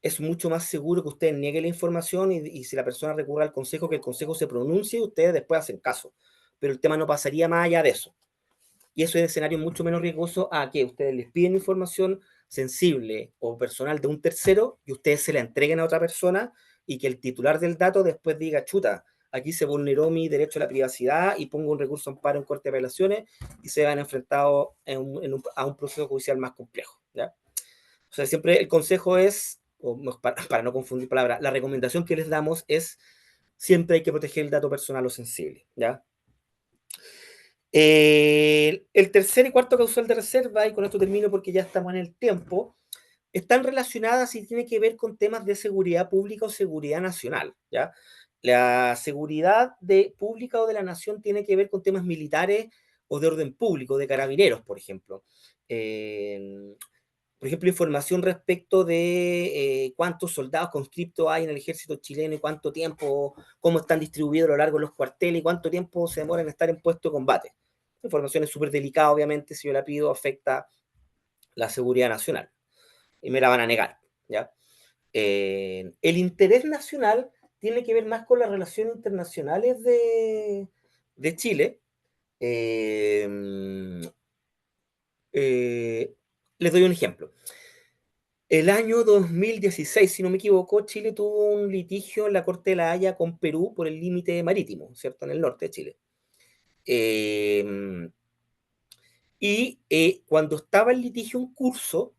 es mucho más seguro que usted niegue la información y si la persona recurre al consejo, que el consejo se pronuncie y ustedes después hacen caso. Pero el tema no pasaría más allá de eso. Y eso es un escenario mucho menos riesgoso a que ustedes les piden información sensible o personal de un tercero y ustedes se la entreguen a otra persona y que el titular del dato después diga, chuta, aquí se vulneró mi derecho a la privacidad y pongo un recurso amparo en corte de apelaciones y se van enfrentados a un proceso judicial más complejo, ¿ya? O sea, siempre el consejo es, o para no confundir palabras, la recomendación que les damos es siempre hay que proteger el dato personal o sensible, ¿ya? El tercer y cuarto causal de reserva, y con esto termino porque ya estamos en el tiempo, están relacionadas y tienen que ver con temas de seguridad pública o seguridad nacional, ¿ya? La seguridad pública o de la nación tiene que ver con temas militares o de orden público, de carabineros, por ejemplo. Eh, por ejemplo, información respecto de cuántos soldados conscriptos hay en el ejército chileno y cuánto tiempo, cómo están distribuidos a lo largo de los cuarteles y cuánto tiempo se demoran en estar en puesto de combate. La información es súper delicada, obviamente, si yo la pido afecta la seguridad nacional y me la van a negar, ¿ya? El interés nacional tiene que ver más con las relaciones internacionales de Chile. Eh, les doy un ejemplo. El año 2016, si no me equivoco, Chile tuvo un litigio en la Corte de la Haya con Perú por el límite marítimo, ¿cierto? En el norte de Chile. Eh, cuando estaba el litigio en curso,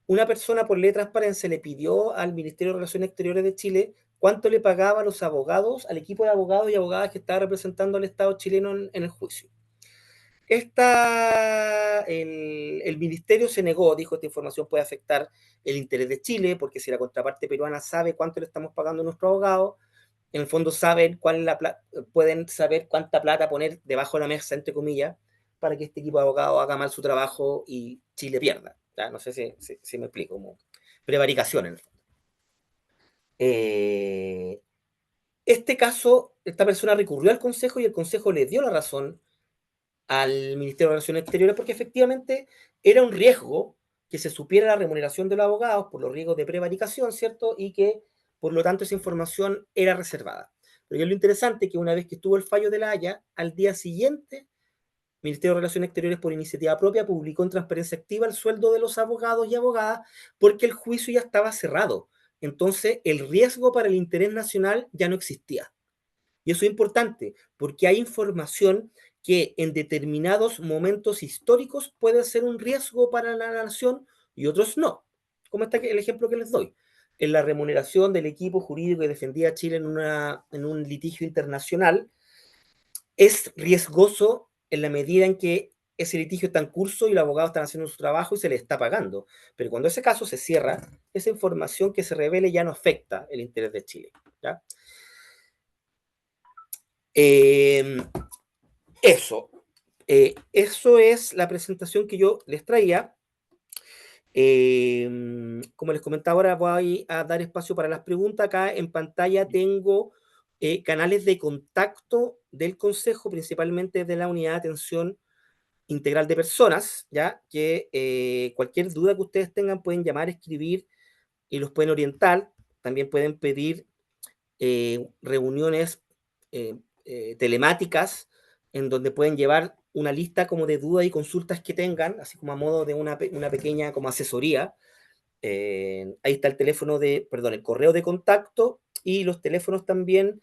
una persona por ley de transparencia le pidió al Ministerio de Relaciones Exteriores de Chile cuánto le pagaba a los abogados, al equipo de abogados y abogadas que estaba representando al Estado chileno en el juicio. El ministerio se negó, dijo esta información puede afectar el interés de Chile, porque si la contraparte peruana sabe cuánto le estamos pagando a nuestro abogado, en el fondo saben cuál es pueden saber cuánta plata poner debajo de la mesa, entre comillas, para que este equipo de abogados haga mal su trabajo y Chile pierda. ¿Ya? No sé si me explico, como prevaricación en el fondo. Eh, este caso, esta persona recurrió al Consejo y el Consejo le dio la razón al Ministerio de Relaciones Exteriores porque efectivamente era un riesgo que se supiera la remuneración de los abogados por los riesgos de prevaricación, ¿cierto? Y que, por lo tanto, esa información era reservada. Pero lo interesante es que una vez que estuvo el fallo de la Haya, al día siguiente, el Ministerio de Relaciones Exteriores, por iniciativa propia, publicó en Transparencia Activa el sueldo de los abogados y abogadas porque el juicio ya estaba cerrado. Entonces, el riesgo para el interés nacional ya no existía. Y eso es importante, porque hay información que en determinados momentos históricos puede ser un riesgo para la nación y otros no. Como está el ejemplo que les doy. En la remuneración del equipo jurídico que defendía a Chile en un litigio internacional, es riesgoso en la medida en que ese litigio está en curso y los abogados están haciendo su trabajo y se les está pagando. Pero cuando ese caso se cierra, esa información que se revele ya no afecta el interés de Chile. ¿Ya? Eh, Eso. Eso es la presentación que yo les traía. Como les comentaba, ahora voy a dar espacio para las preguntas. Acá en pantalla tengo canales de contacto del Consejo, principalmente de la Unidad de Atención Integral de Personas, ¿ya? Que cualquier duda que ustedes tengan pueden llamar, escribir y los pueden orientar. También pueden pedir reuniones eh, telemáticas en donde pueden llevar una lista como de dudas y consultas que tengan, así como a modo de una pequeña como asesoría. Ahí está el teléfono perdón, el correo de contacto y los teléfonos también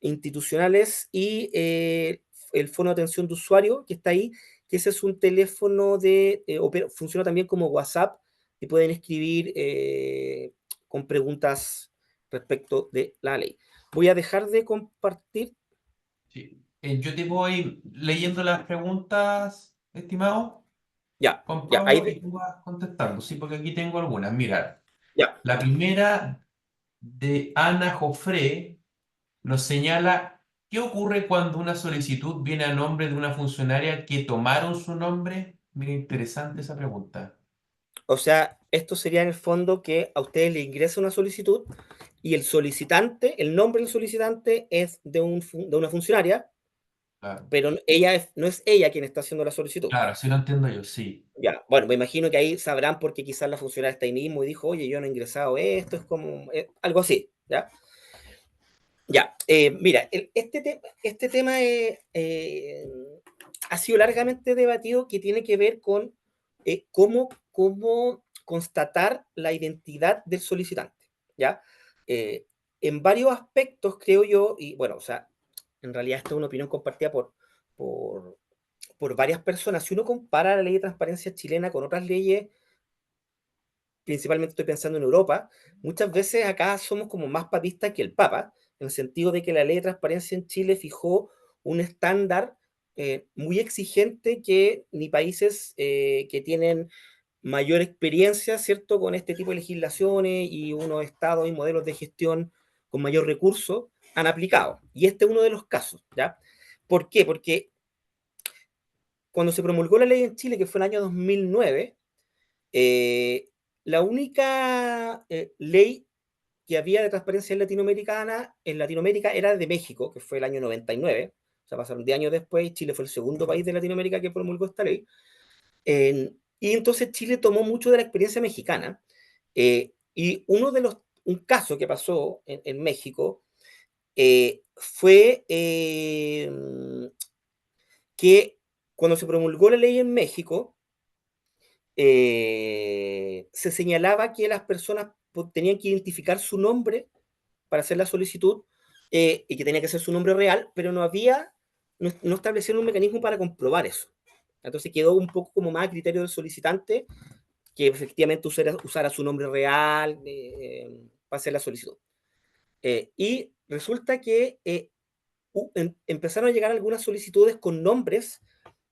institucionales y el fono de atención de usuario que está ahí, que ese es un teléfono funciona también como WhatsApp y pueden escribir con preguntas respecto de la ley. Voy a dejar de compartir. Sí. Yo te voy leyendo las preguntas, estimado Ya, Juan ya, Pablo, y tú vas contestando, sí, porque aquí tengo algunas. Mira, ya. la primera de Ana Jofré nos señala, ¿qué ocurre cuando una solicitud viene a nombre de una funcionaria que tomaron su nombre? Mira, interesante esa pregunta. O sea, esto sería en el fondo que a ustedes le ingresa una solicitud y el solicitante, el nombre del solicitante es de una funcionaria, Claro, pero no es ella quien está haciendo la solicitud. claro, sí lo entiendo yo, sí. Ya, bueno, me imagino que ahí sabrán porque quizás la funcionaria está ahí mismo y dijo, oye, yo no he ingresado esto, es como algo así, ¿ya? Ya, mira, este tema ha sido largamente debatido que tiene que ver con cómo constatar la identidad del solicitante, ¿ya? Eh, en varios aspectos, creo yo, y bueno, o sea, en realidad esta es una opinión compartida por, por varias personas. Si uno compara la ley de transparencia chilena con otras leyes, principalmente estoy pensando en Europa, muchas veces acá somos como más papistas que el Papa, en el sentido de que la ley de transparencia en Chile fijó un estándar muy exigente que ni países que tienen mayor experiencia, ¿cierto?, con este tipo de legislaciones y unos estados y modelos de gestión con mayor recurso han aplicado. Y este es uno de los casos, ¿ya? ¿Por qué? Porque cuando se promulgó la ley en Chile, que fue el año 2009, eh, la única ley que había de transparencia en Latinoamérica era de México, que fue el año 99. O sea, pasaron 10 años después, Chile fue el segundo país de Latinoamérica que promulgó esta ley. Y entonces Chile tomó mucho de la experiencia mexicana. Y un caso que pasó en México fue que cuando se promulgó la ley en México, se señalaba que las personas tenían que identificar su nombre para hacer la solicitud y que tenía que ser su nombre real, pero no establecieron un mecanismo para comprobar eso. Entonces quedó un poco como más a criterio del solicitante que efectivamente usara su nombre real para hacer la solicitud. Y resulta que empezaron a llegar algunas solicitudes con nombres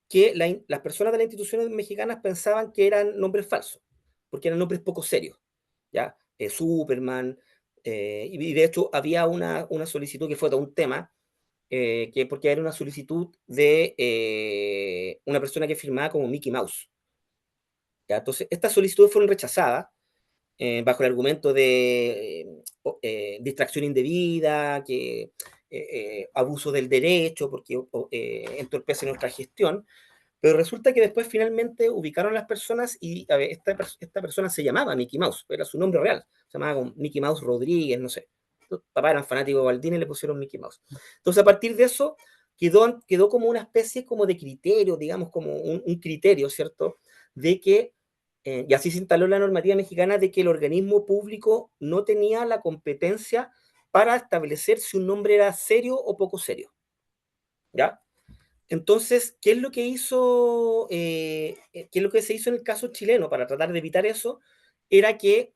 que las personas de las instituciones mexicanas pensaban que eran nombres falsos, porque eran nombres poco serios, ¿ya? Superman, Y de hecho había una solicitud que fue todo un tema, que porque era una solicitud de una persona que firmaba como Mickey Mouse. ¿Ya? Entonces, estas solicitudes fueron rechazadas bajo el argumento de distracción indebida, que abuso del derecho, porque entorpece nuestra gestión. Pero resulta que después finalmente ubicaron a las personas y a ver, esta persona se llamaba Mickey Mouse, era su nombre real, se llamaba como Mickey Mouse Rodríguez, no sé. Los papás eran fanáticos de Baldini y le pusieron Mickey Mouse. Entonces a partir de eso quedó como una especie como de criterio, digamos, como un criterio, ¿cierto? De que, y así se instaló la normativa mexicana de que el organismo público no tenía la competencia para establecer si un nombre era serio o poco serio, ¿ya? Entonces, ¿qué es lo que hizo, qué es lo que se hizo en el caso chileno para tratar de evitar eso? Era que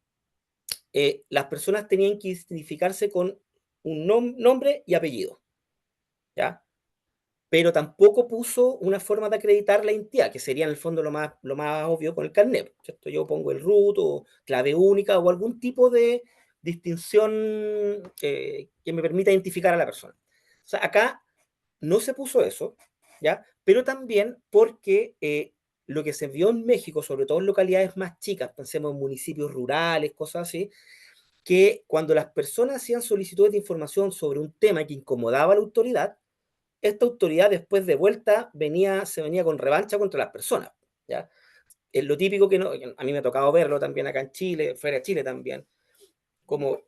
las personas tenían que identificarse con un nombre y apellido, ¿ya? Pero tampoco puso una forma de acreditar la identidad, que sería en el fondo lo más obvio con el carnet, ¿cierto? Yo pongo el root o clave única o algún tipo de distinción que me permita identificar a la persona. O sea, acá no se puso eso, ¿ya? Pero también porque lo que se vio en México, sobre todo en localidades más chicas, pensemos en municipios rurales, cosas así, que cuando las personas hacían solicitudes de información sobre un tema que incomodaba a la autoridad, esta autoridad después de vuelta se venía con revancha contra las personas, ¿ya? Es lo típico que no, a mí me ha tocado verlo también acá en Chile, fuera de Chile también, como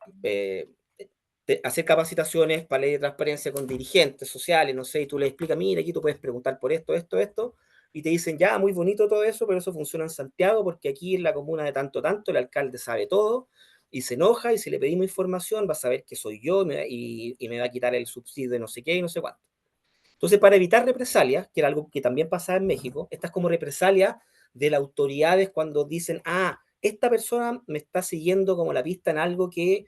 hacer capacitaciones para ley de transparencia con dirigentes sociales, no sé, y tú les explicas, mira, aquí tú puedes preguntar por esto, esto, esto, y te dicen, ya, muy bonito todo eso, pero eso funciona en Santiago porque aquí en la comuna de tanto, tanto, el alcalde sabe todo y se enoja y si le pedimos información va a saber que soy yo y me va a quitar el subsidio de no sé qué y no sé cuánto. Entonces, para evitar represalias, que era algo que también pasaba en México, estas como represalias de las autoridades cuando dicen, esta persona me está siguiendo como la pista en algo que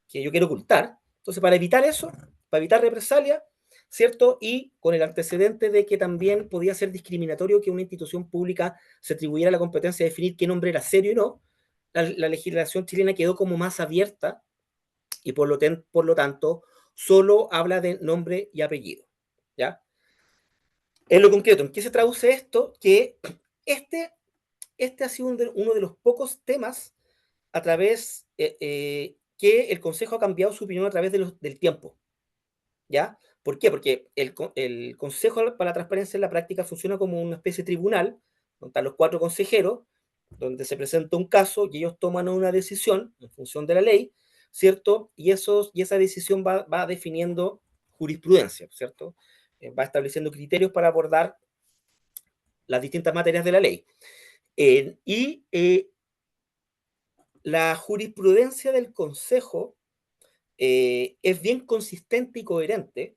yo quiero ocultar. Entonces, para evitar eso, para evitar represalia, ¿cierto? Y con el antecedente de que también podía ser discriminatorio que una institución pública se atribuyera la competencia de definir qué nombre era serio y no, la legislación chilena quedó como más abierta y por lo tanto solo habla de nombre y apellido, ¿ya? En lo concreto, ¿en qué se traduce esto? Que este, este ha sido uno de los pocos temas a través que el Consejo ha cambiado su opinión a través del tiempo, ¿ya? ¿Por qué? Porque el Consejo para la Transparencia en la práctica funciona como una especie de tribunal, donde están los 4 consejeros, donde se presenta un caso y ellos toman una decisión en función de la ley, ¿cierto? Y esa decisión va definiendo jurisprudencia, ¿cierto? Va estableciendo criterios para abordar las distintas materias de la ley. Y la jurisprudencia del Consejo es bien consistente y coherente,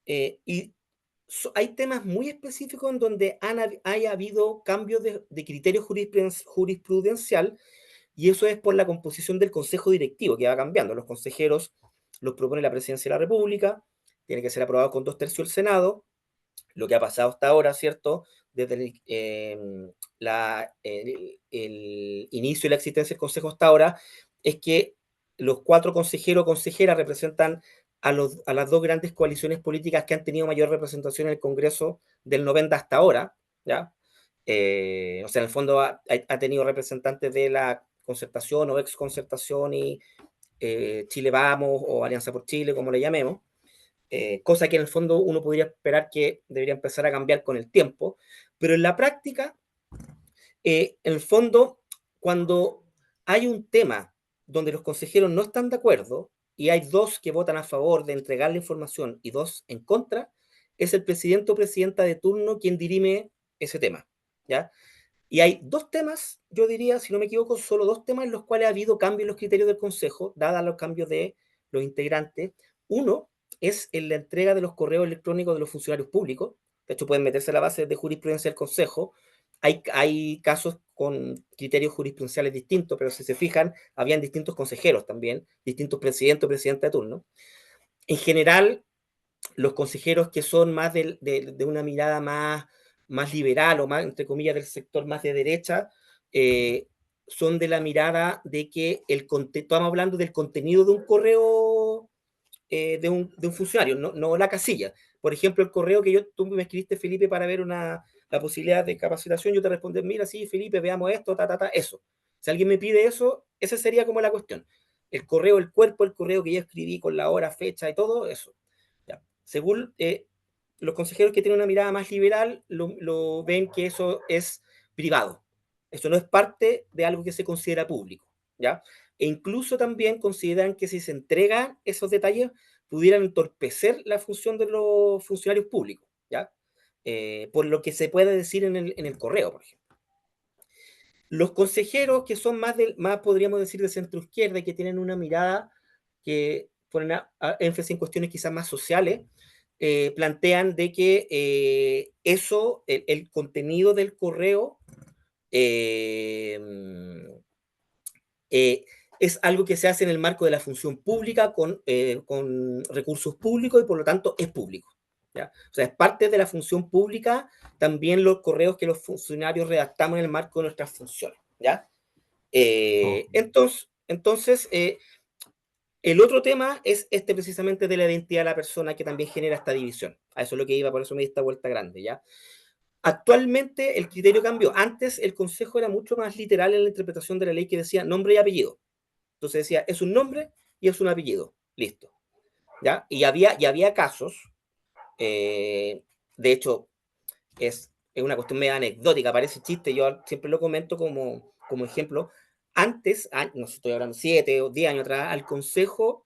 y hay temas muy específicos en donde haya habido cambios de criterio jurisprudencial, y eso es por la composición del Consejo Directivo, que va cambiando. Los consejeros los propone la Presidencia de la República, tiene que ser aprobado con 2/3 del Senado, lo que ha pasado hasta ahora, ¿cierto? Desde el inicio de la existencia del Consejo hasta ahora, es que los 4 consejeros o consejeras representan a las 2 grandes coaliciones políticas que han tenido mayor representación en el Congreso del 90 hasta ahora, ¿ya? O sea, en el fondo ha tenido representantes de la concertación o ex concertación y Chile Vamos o Alianza por Chile, como le llamemos, cosa que en el fondo uno podría esperar que debería empezar a cambiar con el tiempo, pero en la práctica, en el fondo, cuando hay un tema donde los consejeros no están de acuerdo y hay 2 que votan a favor de entregar la información y 2 en contra, es el presidente o presidenta de turno quien dirime ese tema, ¿ya? Y hay 2 temas, yo diría, si no me equivoco, solo 2 temas en los cuales ha habido cambios en los criterios del Consejo, dadas los cambios de los integrantes. Uno es en la entrega de los correos electrónicos de los funcionarios públicos. De hecho, pueden meterse a la base de jurisprudencia del Consejo. Hay casos con criterios jurisprudenciales distintos, pero si se fijan, habían distintos consejeros también, distintos presidentes o presidentas de turno. En general, los consejeros que son más de una mirada más liberal o más, entre comillas, del sector más de derecha, son de la mirada de que estamos hablando del contenido de un correo de un funcionario, no la casilla. Por ejemplo, el correo que tú me escribiste, Felipe, para ver la posibilidad de capacitación, yo te respondí, mira, sí, Felipe, veamos esto, eso. Si alguien me pide eso, esa sería como la cuestión. El correo, el cuerpo, el correo que yo escribí con la hora, fecha y todo, eso. Ya. Según los consejeros que tienen una mirada más liberal, lo ven que eso es privado. Eso no es parte de algo que se considera público. ¿Ya? E incluso también consideran que si se entregan esos detalles, pudieran entorpecer la función de los funcionarios públicos, ¿ya? Por lo que se puede decir en el correo, por ejemplo. Los consejeros que son más podríamos decir, de centro izquierda y que tienen una mirada que ponen énfasis en cuestiones quizás más sociales, plantean de que el contenido del correo eh, eh, es algo que se hace en el marco de la función pública con recursos públicos y por lo tanto es público. ¿Ya? O sea, es parte de la función pública también los correos que los funcionarios redactamos en el marco de nuestras funciones. ¿Ya? Ok. Entonces el otro tema es este precisamente de la identidad de la persona que también genera esta división. A eso es lo que iba, por eso me di esta vuelta grande. ¿Ya? Actualmente el criterio cambió. Antes el Consejo era mucho más literal en la interpretación de la ley que decía nombre y apellido. Entonces decía, es un nombre y es un apellido. Listo. ¿Ya? Y había casos, de hecho, es una cuestión medio anecdótica, parece chiste, yo siempre lo comento como ejemplo. Antes, no sé, estoy hablando 7 o 10 años atrás, al Consejo,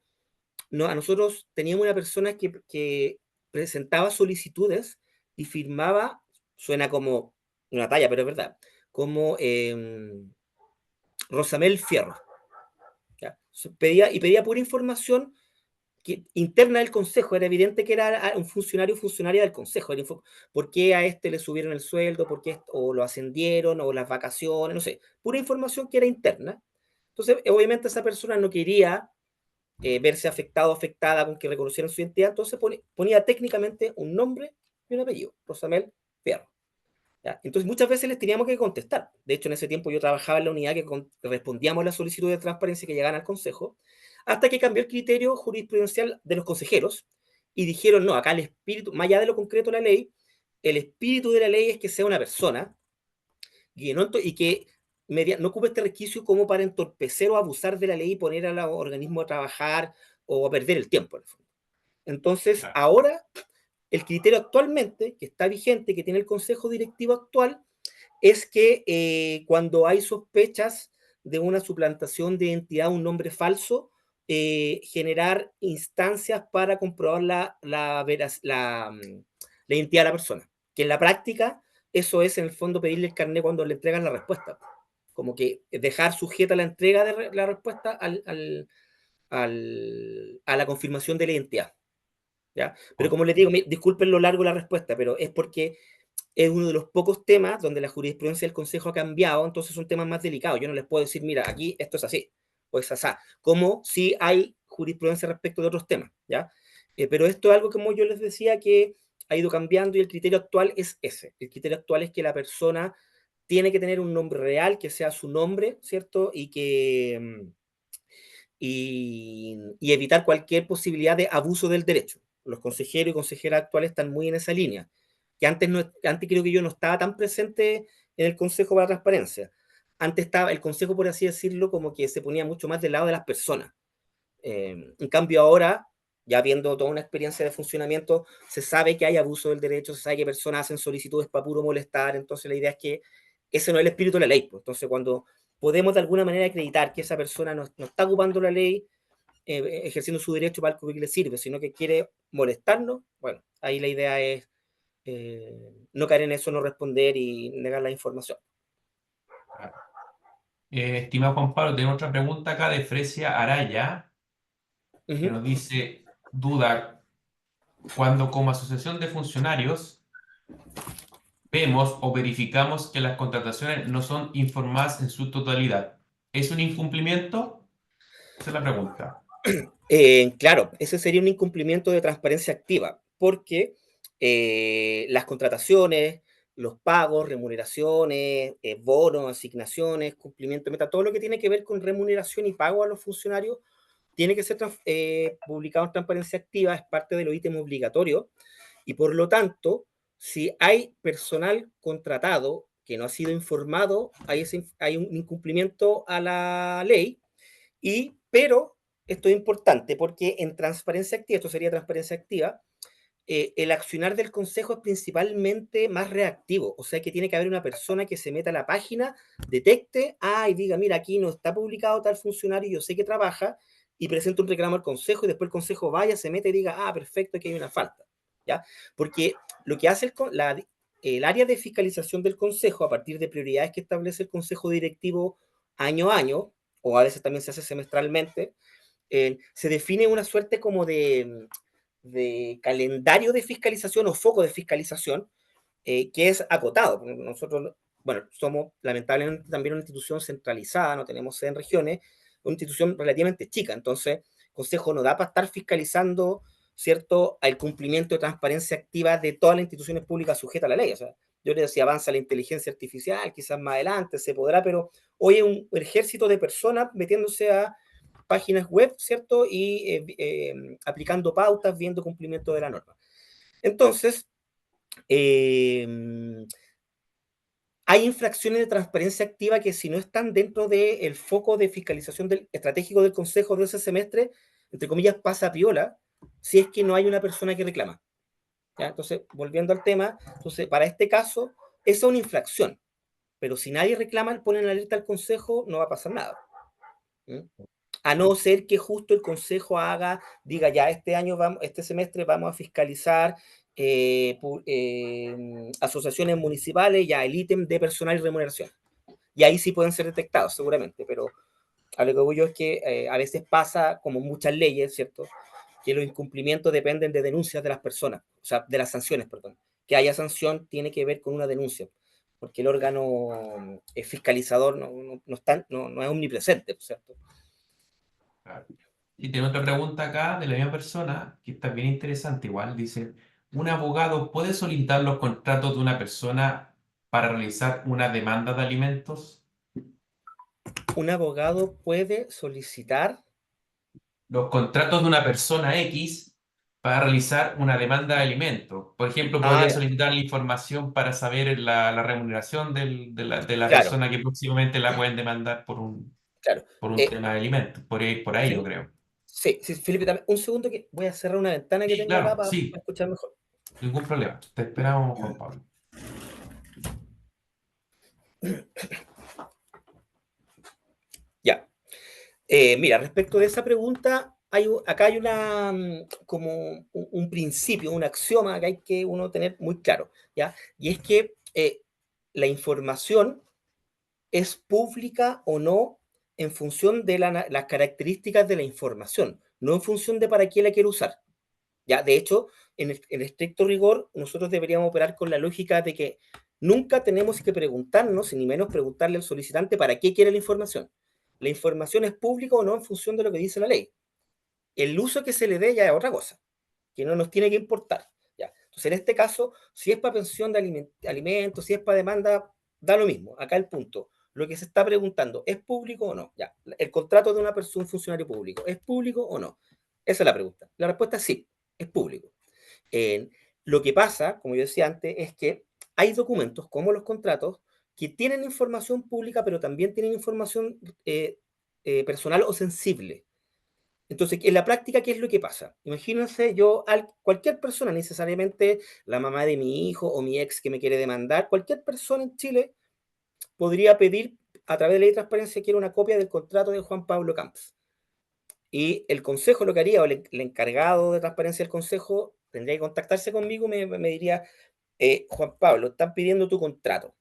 a nosotros teníamos una persona que presentaba solicitudes y firmaba, suena como una talla, pero es verdad, como Rosamel Fierro. ¿Ya? Pedía pura información interna del Consejo. Era evidente que era un funcionaria del Consejo. ¿Por qué a este le subieron el sueldo? ¿Por qué o lo ascendieron? ¿O las vacaciones? No sé. Pura información que era interna. Entonces, obviamente esa persona no quería verse afectado o afectada con que reconocieran su identidad. Entonces ponía técnicamente un nombre y un apellido. Rosamel Fierro. ¿Ya? Entonces, muchas veces les teníamos que contestar. De hecho, en ese tiempo yo trabajaba en la unidad que respondíamos a las solicitudes de transparencia que llegaban al Consejo, hasta que cambió el criterio jurisprudencial de los consejeros y dijeron, no, acá el espíritu, más allá de lo concreto de la ley, el espíritu de la ley es que sea una persona y que no ocupe este requisito como para entorpecer o abusar de la ley y poner al organismo a trabajar o a perder el tiempo. Entonces, Claro. ahora el criterio actualmente, que está vigente, que tiene el Consejo Directivo actual, es que cuando hay sospechas de una suplantación de identidad, un nombre falso, generar instancias para comprobar la identidad de la persona. Que en la práctica, eso es en el fondo pedirle el carnet cuando le entregan la respuesta. Como que dejar sujeta la entrega de la respuesta a la confirmación de la identidad. ¿Ya? Pero como les digo, disculpen lo largo de la respuesta, pero es porque es uno de los pocos temas donde la jurisprudencia del Consejo ha cambiado, entonces son temas más delicados. Yo no les puedo decir, mira, aquí esto es así, o es así, como si hay jurisprudencia respecto de otros temas, ¿ya? Pero esto es algo, como yo les decía, que ha ido cambiando y el criterio actual es ese. El criterio actual es que la persona tiene que tener un nombre real, que sea su nombre, ¿cierto? Y evitar cualquier posibilidad de abuso del derecho. Los consejeros y consejeras actuales están muy en esa línea, que antes creo que yo no estaba tan presente en el Consejo para la Transparencia. Antes estaba el Consejo, por así decirlo, como que se ponía mucho más del lado de las personas. En cambio ahora, ya viendo toda una experiencia de funcionamiento, se sabe que hay abuso del derecho, se sabe que personas hacen solicitudes para puro molestar, entonces la idea es que ese no es el espíritu de la ley. Pues. Entonces cuando podemos de alguna manera acreditar que esa persona no está ocupando la ley, ejerciendo su derecho para algo que le sirve, sino que quiere molestarnos, bueno, ahí la idea es no caer en eso, no responder y negar la información. Claro. Estimado Juan Pablo, tengo otra pregunta acá de Fresia Araya, Uh que -huh. nos dice, duda, cuando como asociación de funcionarios vemos o verificamos que las contrataciones no son informadas en su totalidad, ¿es un incumplimiento? Esa es la pregunta. Claro, ese sería un incumplimiento de transparencia activa, porque las contrataciones, los pagos, remuneraciones, bonos, asignaciones, cumplimiento de meta, todo lo que tiene que ver con remuneración y pago a los funcionarios tiene que ser publicado en transparencia activa, es parte de los ítems obligatorios, y por lo tanto, si hay personal contratado que no ha sido informado, hay un incumplimiento a la ley, pero esto es importante porque en transparencia activa, esto sería transparencia activa, el accionar del consejo es principalmente más reactivo, o sea que tiene que haber una persona que se meta a la página, detecte, y diga, mira, aquí no está publicado tal funcionario, yo sé que trabaja, y presenta un reclamo al consejo, y después el consejo vaya, se mete y diga, perfecto, aquí hay una falta, ¿ya? Porque lo que hace el área de fiscalización del consejo, a partir de prioridades que establece el consejo directivo año a año, o a veces también se hace semestralmente, se define una suerte como de calendario de fiscalización o foco de fiscalización que es acotado. Nosotros, bueno, somos lamentablemente también una institución centralizada, no tenemos sede en regiones, una institución relativamente chica, entonces el Consejo no da para estar fiscalizando, ¿cierto?, al cumplimiento de transparencia activa de todas las instituciones públicas sujetas a la ley. O sea, yo creo que si avanza la inteligencia artificial, quizás más adelante se podrá, pero hoy es un ejército de personas metiéndose a páginas web, ¿cierto? Y aplicando pautas, viendo cumplimiento de la norma. Entonces, hay infracciones de transparencia activa que si no están dentro del foco de fiscalización estratégico del Consejo de ese semestre, entre comillas, pasa piola, si es que no hay una persona que reclama. ¿Ya? Entonces, volviendo al tema, entonces, para este caso, esa es una infracción, pero si nadie reclama, ponen alerta al Consejo, no va a pasar nada. ¿Mm? A no ser que justo el consejo diga ya este año, este semestre vamos a fiscalizar asociaciones municipales, ya el ítem de personal y remuneración. Y ahí sí pueden ser detectados seguramente, pero a lo que voy yo es que a veces pasa, como muchas leyes, ¿cierto?, que los incumplimientos dependen de denuncias de las personas, o sea, de las sanciones, perdón. Que haya sanción tiene que ver con una denuncia, porque el órgano fiscalizador no es omnipresente, ¿cierto? Claro. Y tengo otra pregunta acá de la misma persona, que está bien interesante igual. Dice, ¿un abogado puede solicitar los contratos de una persona para realizar una demanda de alimentos? Un abogado puede solicitar. Los contratos de una persona X para realizar una demanda de alimentos. Por ejemplo, podría Ya, solicitar la información para saber la remuneración de la claro, persona que próximamente la pueden demandar claro. por un Eh, tema de alimentos. Por ahí yo Fili- creo. sí, sí, Felipe, dame un segundo que voy a cerrar una ventana que Sí, tengo acá claro, para sí, escuchar mejor. ningún problema. Te esperamos, Juan Pablo. Ya. Mira, respecto de esa pregunta, acá hay como un principio, un axioma que hay que uno tener muy claro, ¿ya? Y es que la información es pública o no en función de las características de la información, no en función de para qué la quiero usar. Ya, de hecho, en estricto rigor, nosotros deberíamos operar con la lógica de que nunca tenemos que preguntarnos, ni menos preguntarle al solicitante para qué quiere la información. La información es pública o no en función de lo que dice la ley. El uso que se le dé ya es otra cosa, que no nos tiene que importar. Ya. Entonces, en este caso, si es para pensión de alimentos, si es para demanda, da lo mismo. Acá el punto. Lo que se está preguntando, ¿es público o no? Ya. El contrato de una persona, un funcionario público, ¿es público o no? Esa es la pregunta. La respuesta es sí, es público. Eh, lo que pasa, como yo decía antes, es que hay documentos como los contratos que tienen información pública, pero también tienen información personal o sensible. Entonces, en la práctica, ¿qué es lo que pasa? Imagínense cualquier persona, necesariamente la mamá de mi hijo o mi ex que me quiere demandar, cualquier persona en Chile podría pedir a través de la ley de transparencia quiere una copia del contrato de Juan Pablo Camps. Y el consejo lo que haría, o el encargado de transparencia del consejo, tendría que contactarse conmigo, me diría, Juan Pablo, están pidiendo tu contrato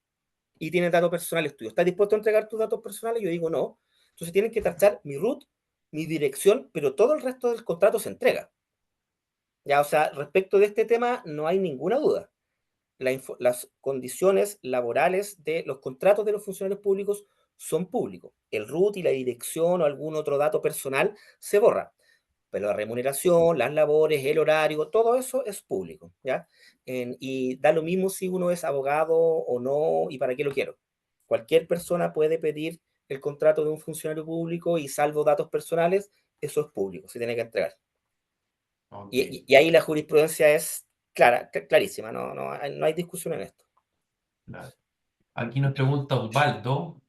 y tienes datos personales tuyos. ¿Estás dispuesto a entregar tus datos personales? Yo digo no. Entonces tienen que tachar mi root, mi dirección, pero todo el resto del contrato se entrega. Ya, o sea, respecto de este tema no hay ninguna duda. Las condiciones laborales de los contratos de los funcionarios públicos son públicos. El root y la dirección o algún otro dato personal se borra. pero la remuneración, las labores, el horario, todo eso es público, ¿ya? Y da lo mismo si uno es abogado o no y para qué lo quiero. Cualquier persona puede pedir el contrato de un funcionario público y salvo datos personales, eso es público, se tiene que entregar. Ok, Y ahí la jurisprudencia es clara, clarísima, no hay discusión en esto. claro. Aquí nos pregunta Osvaldo,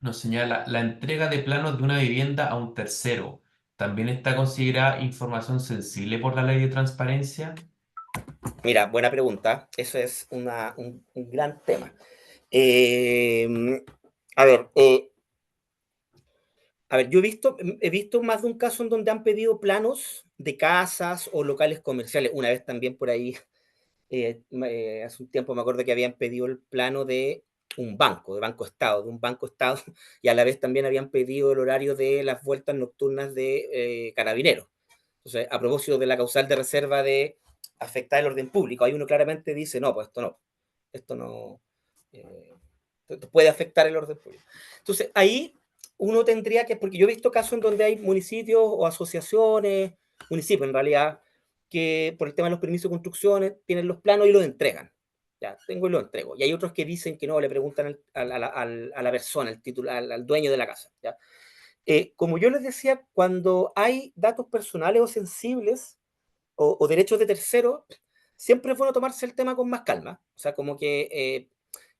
nos señala, la entrega de planos de una vivienda a un tercero, ¿también está considerada información sensible por la ley de transparencia? Mira, buena pregunta. Eso es un gran tema. Eh, a ver, eh, yo he visto más de un caso en donde han pedido planos de casas o locales comerciales. Una vez también por ahí, hace un tiempo me acuerdo que habían pedido el plano de un banco, de un banco estado, y a la vez también habían pedido el horario de las vueltas nocturnas de carabineros. Entonces, a propósito de la causal de reserva de afectar el orden público, ahí uno claramente dice, no, pues esto no, eh, esto puede afectar el orden público. Entonces, ahí uno tendría que, porque yo he visto casos en donde hay municipios o asociaciones, municipios en realidad, que por el tema de los permisos de construcciones tienen los planos y los entregan. Ya, tengo y lo entrego. Y hay otros que dicen que no, le preguntan a la persona, al titular, al dueño de la casa. ¿Ya? Como yo les decía, cuando hay datos personales o sensibles o derechos de terceros, siempre es bueno tomarse el tema con más calma. O sea, como que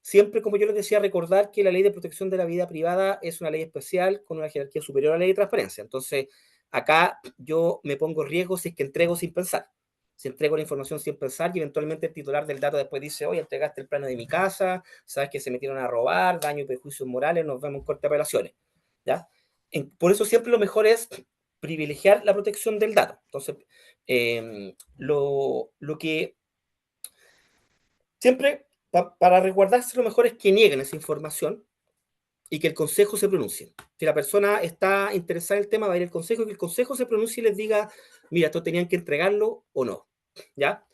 siempre, como yo les decía, recordar que la ley de protección de la vida privada es una ley especial con una jerarquía superior a la ley de transparencia. Entonces, acá yo me pongo riesgo si es que entrego sin pensar. Si entrego la información sin pensar y eventualmente el titular del dato después dice, oye, entregaste el plano de mi casa, sabes que se metieron a robar, daño y perjuicios morales, nos vemos en corte de apelaciones. ¿Ya? Por eso siempre lo mejor es privilegiar la protección del dato. Entonces, lo que siempre para resguardarse lo mejor es que nieguen esa información y que el consejo se pronuncie. Si la persona está interesada en el tema, va a ir al consejo y que el consejo se pronuncie y les diga, mira, esto tenían que entregarlo o no. ¿Ya?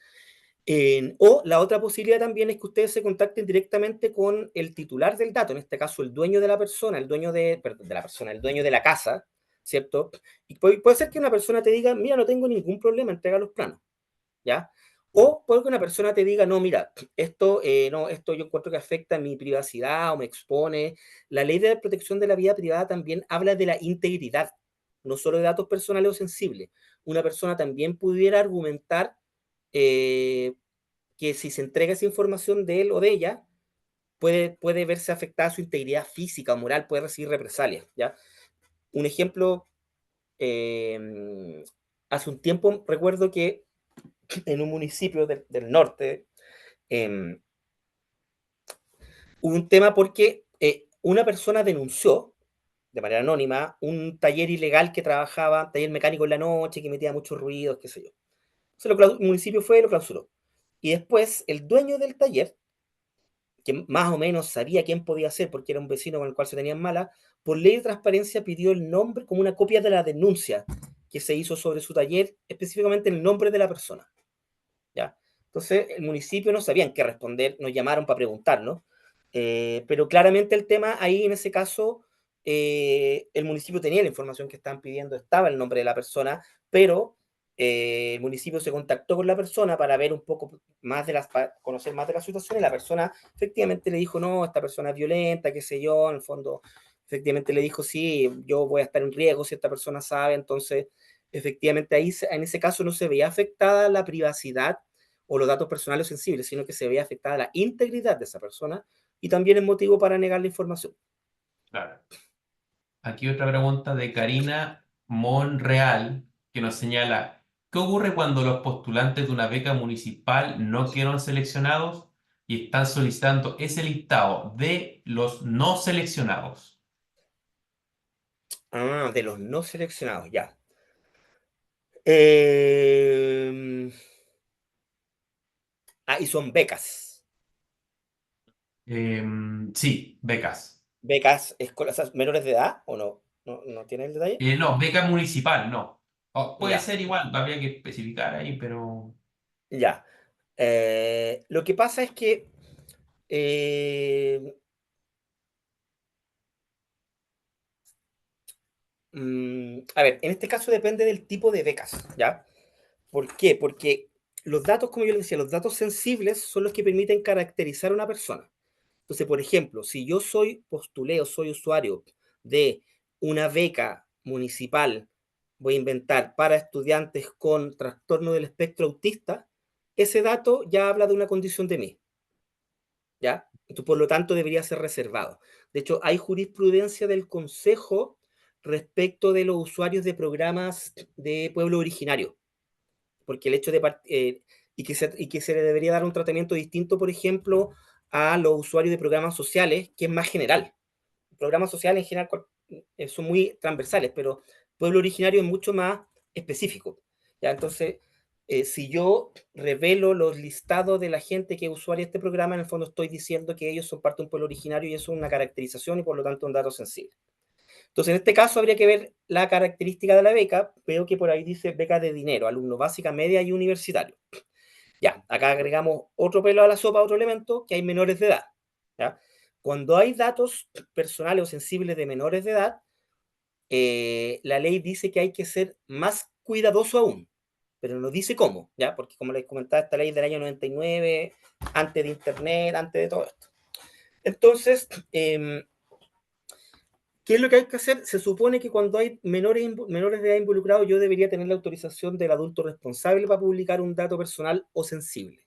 O la otra posibilidad también es que ustedes se contacten directamente con el titular del dato, en este caso el dueño de la persona, perdón, de la persona, el dueño de la casa, ¿cierto? Y puede ser que una persona te diga, mira, no tengo ningún problema, entrega los planos, ¿ya? O puede que una persona te diga, no, mira, esto yo encuentro que afecta a mi privacidad o me expone. La ley de protección de la vida privada también habla de la integridad, no solo de datos personales o sensibles. Una persona también pudiera argumentar eh, que si se entrega esa información de él o de ella, puede verse afectada su integridad física o moral, puede recibir represalias, ¿ya? Un ejemplo, hace un tiempo recuerdo que en un municipio del norte eh, hubo un tema porque una persona denunció de manera anónima un taller ilegal que trabajaba, taller mecánico en la noche, que metía muchos ruidos, qué sé yo. Entonces el municipio fue y lo clausuró. Y después el dueño del taller que más o menos sabía quién podía ser porque era un vecino con el cual se tenían mala, por ley de transparencia pidió el nombre como una copia de la denuncia que se hizo sobre su taller, específicamente el nombre de la persona. ¿Ya? Entonces, el municipio no sabían qué responder, nos llamaron para preguntarnos, pero claramente el tema ahí en ese caso, el municipio tenía la información que estaban pidiendo, estaba el nombre de la persona, pero el municipio se contactó con la persona para ver un poco más para conocer más de la situación y la persona efectivamente le dijo, no, esta persona es violenta, qué sé yo, en el fondo efectivamente le dijo, sí, yo voy a estar en riesgo si esta persona sabe, entonces efectivamente ahí en ese caso no se veía afectada la privacidad o los datos personales sensibles, sino que se veía afectada la integridad de esa persona y también el motivo para negar la información. Claro. Aquí otra pregunta de Karina Monreal que nos señala, ¿qué ocurre cuando los postulantes de una beca municipal no quedaron seleccionados y están solicitando ese listado de los no seleccionados? Ah, de los no seleccionados, ya. Eh, y son becas. Sí, becas. Becas escolares menores de edad, ¿o no? ¿No tiene el detalle? No, beca municipal, no. Puede Ya, ser igual, habría que especificar ahí, pero ya. Lo que pasa es que eh, A ver, en este caso depende del tipo de becas, ¿ya? ¿Por qué? Porque los datos, como yo les decía, los datos sensibles son los que permiten caracterizar a una persona. Entonces, por ejemplo, si yo postulé o soy usuario de una beca municipal, voy a inventar, para estudiantes con trastorno del espectro autista, ese dato ya habla de una condición de mí, ¿ya? Entonces, por lo tanto, debería ser reservado. De hecho, hay jurisprudencia del Consejo respecto de los usuarios de programas de pueblo originario, porque el hecho de y que se le debería dar un tratamiento distinto, por ejemplo, a los usuarios de programas sociales, que es más general. Programas sociales en general son muy transversales, pero pueblo originario es mucho más específico. ¿Ya? Entonces, si yo revelo los listados de la gente que es usuaria de este programa, en el fondo estoy diciendo que ellos son parte de un pueblo originario y eso es una caracterización y por lo tanto un dato sensible. Entonces, en este caso habría que ver la característica de la beca. Veo que por ahí dice beca de dinero, alumno básica, media y universitario. Ya, acá agregamos otro pelo a la sopa, otro elemento, que hay menores de edad. ¿Ya? Cuando hay datos personales o sensibles de menores de edad, la ley dice que hay que ser más cuidadoso aún, pero no dice cómo, ¿ya? Porque como les comentaba, esta ley del año 99, antes de Internet, antes de todo esto. Entonces, ¿qué es lo que hay que hacer? Se supone que cuando hay menores de edad involucrados, yo debería tener la autorización del adulto responsable para publicar un dato personal o sensible.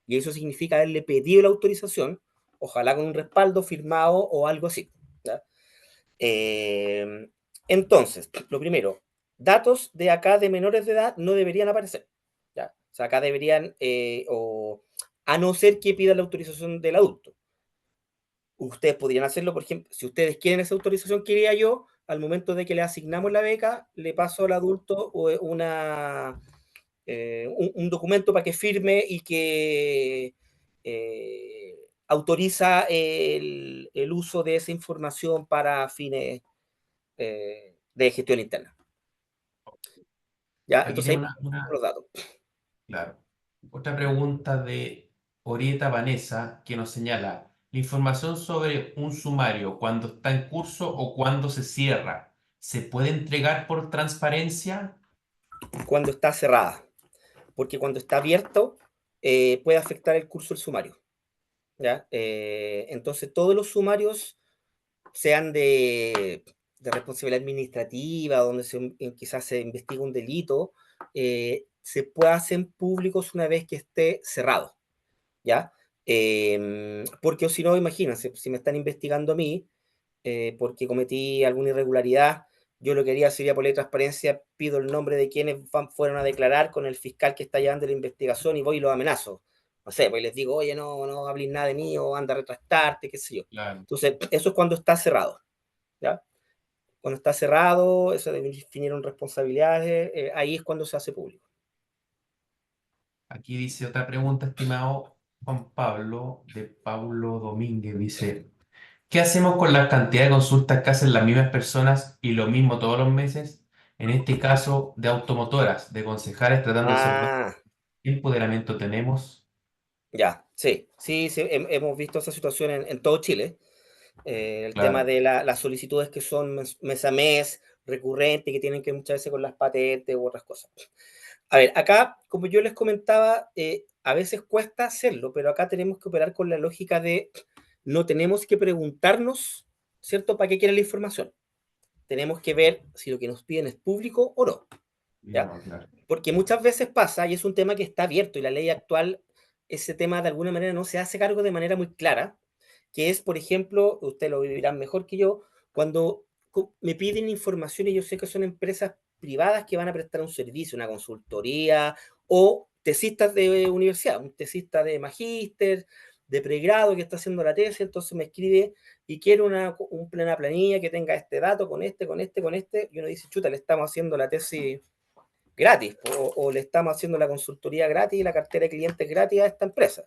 Y eso significa haberle pedido la autorización, ojalá con un respaldo firmado o algo así. ¿Ya? Eh, entonces, lo primero, datos de acá de menores de edad no deberían aparecer. ¿Ya? O sea, acá deberían, a no ser que pidan la autorización del adulto. Ustedes podrían hacerlo, por ejemplo, si ustedes quieren esa autorización, quería yo, al momento de que le asignamos la beca, le paso al adulto un documento para que firme y que autoriza el uso de esa información para fines de gestión interna. ¿Ya? Aquí Entonces tengo ahí los datos. claro. Otra pregunta de Orieta Vanessa que nos señala, la información sobre un sumario cuando está en curso o cuando se cierra, ¿se puede entregar por transparencia? Cuando está cerrada, porque cuando está abierto puede afectar el curso del sumario. ¿Ya? Entonces todos los sumarios, sean de responsabilidad administrativa, donde quizás se investiga un delito, se puede hacer públicos una vez que esté cerrado, ¿ya? Porque si no, imagínense, si me están investigando a mí, porque cometí alguna irregularidad, yo lo que haría sería por ley de transparencia, pido el nombre de quienes fueron a declarar con el fiscal que está llevando la investigación y voy y los amenazo. No sé, pues les digo, oye, no hables nada de mí o anda a retractarte, qué sé yo. Claro. Entonces, eso es cuando está cerrado, ¿ya? Cuando está cerrado, eso definieron responsabilidades, ahí es cuando se hace público. Aquí dice otra pregunta, estimado Juan Pablo, de Pablo Domínguez, dice, ¿qué hacemos con la cantidad de consultas que hacen las mismas personas y lo mismo todos los meses? En este caso, de automotoras, de concejales tratando de ser dueños. Ah, ¿Qué empoderamiento tenemos? ya, sí, sí, sí, hemos visto esa situación en todo Chile. El tema Claro. de las solicitudes que son mes a mes, recurrentes, que tienen que ver muchas veces con las patentes u otras cosas. A ver, acá, como yo les comentaba, a veces cuesta hacerlo, pero acá tenemos que operar con la lógica de no tenemos que preguntarnos, ¿cierto?, para qué quieren la información. Tenemos que ver si lo que nos piden es público o no, ¿ya? No, claro. Porque muchas veces pasa, y es un tema que está abierto, y la ley actual, ese tema de alguna manera no se hace cargo de manera muy clara, que es, por ejemplo, usted lo vivirán mejor que yo, cuando me piden información y yo sé que son empresas privadas que van a prestar un servicio, una consultoría, o tesistas de universidad, un tesista de magíster, de pregrado que está haciendo la tesis, entonces me escribe y quiere una planilla que tenga este dato con este, con este, con este, y uno dice, chuta, le estamos haciendo la tesis gratis, o le estamos haciendo la consultoría gratis y la cartera de clientes gratis a esta empresa.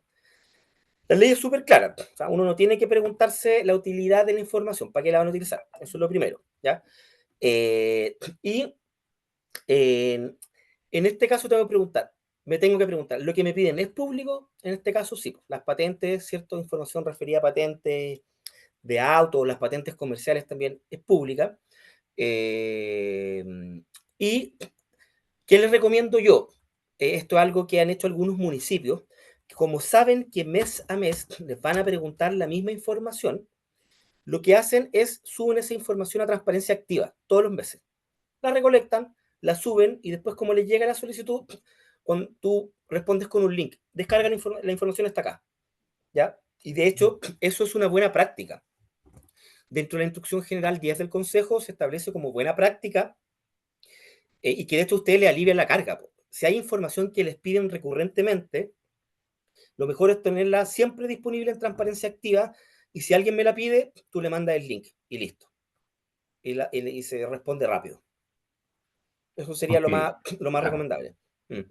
La ley es súper clara, o sea, uno no tiene que preguntarse la utilidad de la información, para qué la van a utilizar, eso es lo primero, ¿ya? Y en este caso tengo que preguntar, ¿lo que me piden es público? En este caso sí, las patentes, cierta información referida a patentes de auto, las patentes comerciales también es pública. ¿Y qué les recomiendo yo? Esto es algo que han hecho algunos municipios. Como saben que mes a mes les van a preguntar la misma información, lo que hacen es suben esa información a transparencia activa todos los meses. La recolectan, la suben y después como les llega la solicitud, cuando tú respondes con un link, descargan la información está acá, ¿ya? Y de hecho, eso es una buena práctica. Dentro de la instrucción general 10 del Consejo se establece como buena práctica y que de hecho a ustedes les alivia la carga. Si hay información que les piden recurrentemente, lo mejor es tenerla siempre disponible en transparencia activa y si alguien me la pide, tú le mandas el link y listo. Y se responde rápido. Eso sería Ok, lo más ya. recomendable. Mm.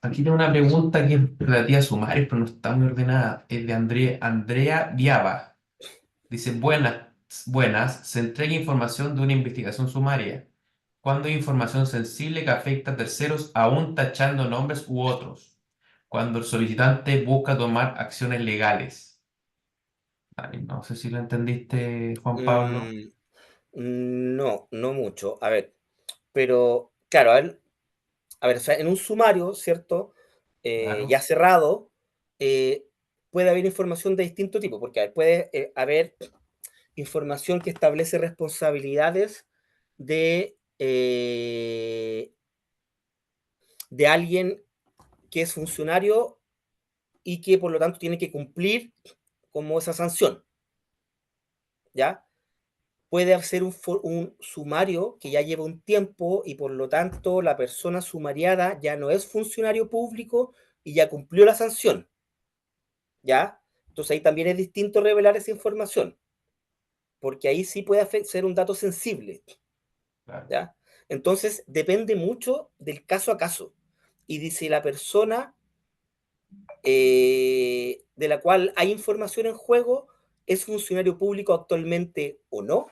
Aquí tengo una pregunta que es relativa a sumarios, pero no está muy ordenada. Es de Andrea Viaba. Dice, buenas, buenas, se entrega información de una investigación sumaria. Cuando hay información sensible que afecta a terceros, aún tachando nombres u otros. Cuando el solicitante busca tomar acciones legales. Ay, no sé si lo entendiste, Juan Pablo. Mm, no, no mucho. A ver, pero claro, o sea, en un sumario, ¿cierto? Ya Claro. cerrado, eh, puede haber información de distinto tipo, porque a ver, puede haber información que establece responsabilidades de, eh, de alguien que es funcionario y que por lo tanto tiene que cumplir como esa sanción, ¿ya? Puede hacer un sumario que ya lleva un tiempo y por lo tanto la persona sumariada ya no es funcionario público y ya cumplió la sanción, ¿ya? Entonces ahí también es distinto revelar esa información, porque ahí sí puede ser un dato sensible, Claro. ¿ya? Entonces depende mucho del caso a caso y de si la persona de la cual hay información en juego es funcionario público actualmente o no,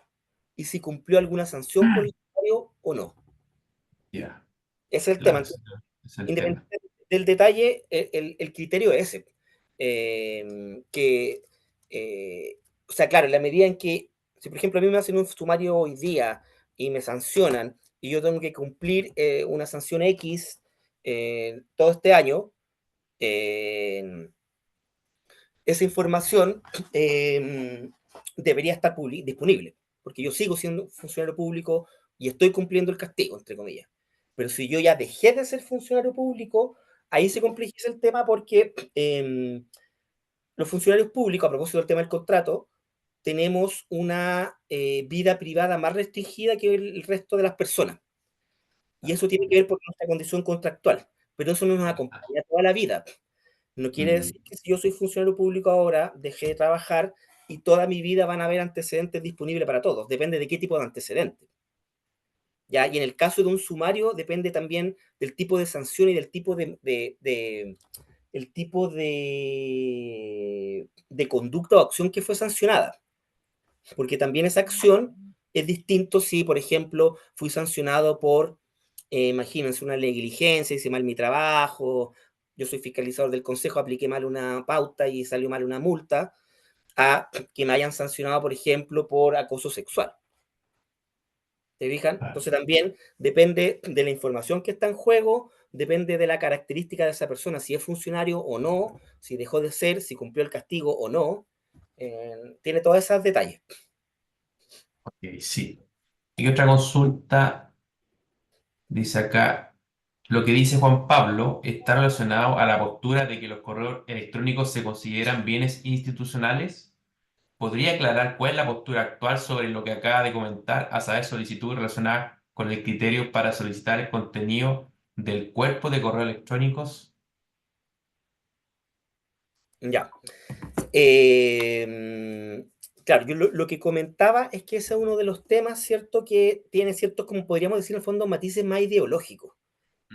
y si cumplió alguna sanción por el sumario o no. Ya, Ese es el tema. claro, Entonces, ese es el tema. independientemente del detalle, el criterio es ese. Que, o sea, claro, en la medida en que, si por ejemplo a mí me hacen un sumario hoy día y me sancionan y yo tengo que cumplir una sanción X todo este año, eh, esa información debería estar disponible, porque yo sigo siendo funcionario público y estoy cumpliendo el castigo, entre comillas. Pero si yo ya dejé de ser funcionario público, ahí se complejiza el tema porque los funcionarios públicos, a propósito del tema del contrato, tenemos una vida privada más restringida que el resto de las personas. Y eso tiene que ver por nuestra condición contractual. Pero eso no nos acompaña toda la vida. No quiere Mm, decir que si yo soy funcionario público ahora, dejé de trabajar y toda mi vida van a haber antecedentes disponibles para todos. Depende de qué tipo de antecedentes. ¿Ya? Y en el caso de un sumario, depende también del tipo de sanción y del tipo el tipo de conducta o acción que fue sancionada. Porque también esa acción es distinto si, por ejemplo, fui sancionado por, imagínense, una negligencia, hice mal mi trabajo, yo soy fiscalizador del consejo, apliqué mal una pauta y salió mal una multa, a que me hayan sancionado, por ejemplo, por acoso sexual. ¿Te fijan? claro. Entonces también depende de la información que está en juego, depende de la característica de esa persona, si es funcionario o no, si dejó de ser, si cumplió el castigo o no. Tiene todos esos detalles. Ok, sí. Y otra consulta, dice acá, lo que dice Juan Pablo está relacionado a la postura de que los correos electrónicos se consideran bienes institucionales. ¿Podría aclarar cuál es la postura actual sobre lo que acaba de comentar, a saber, solicitudes relacionadas con el criterio para solicitar el contenido del cuerpo de correos electrónicos? Ya. Eh, claro, yo lo que comentaba es que ese es uno de los temas, ¿cierto? Que tiene ciertos, como podríamos decir, en el fondo, matices más ideológicos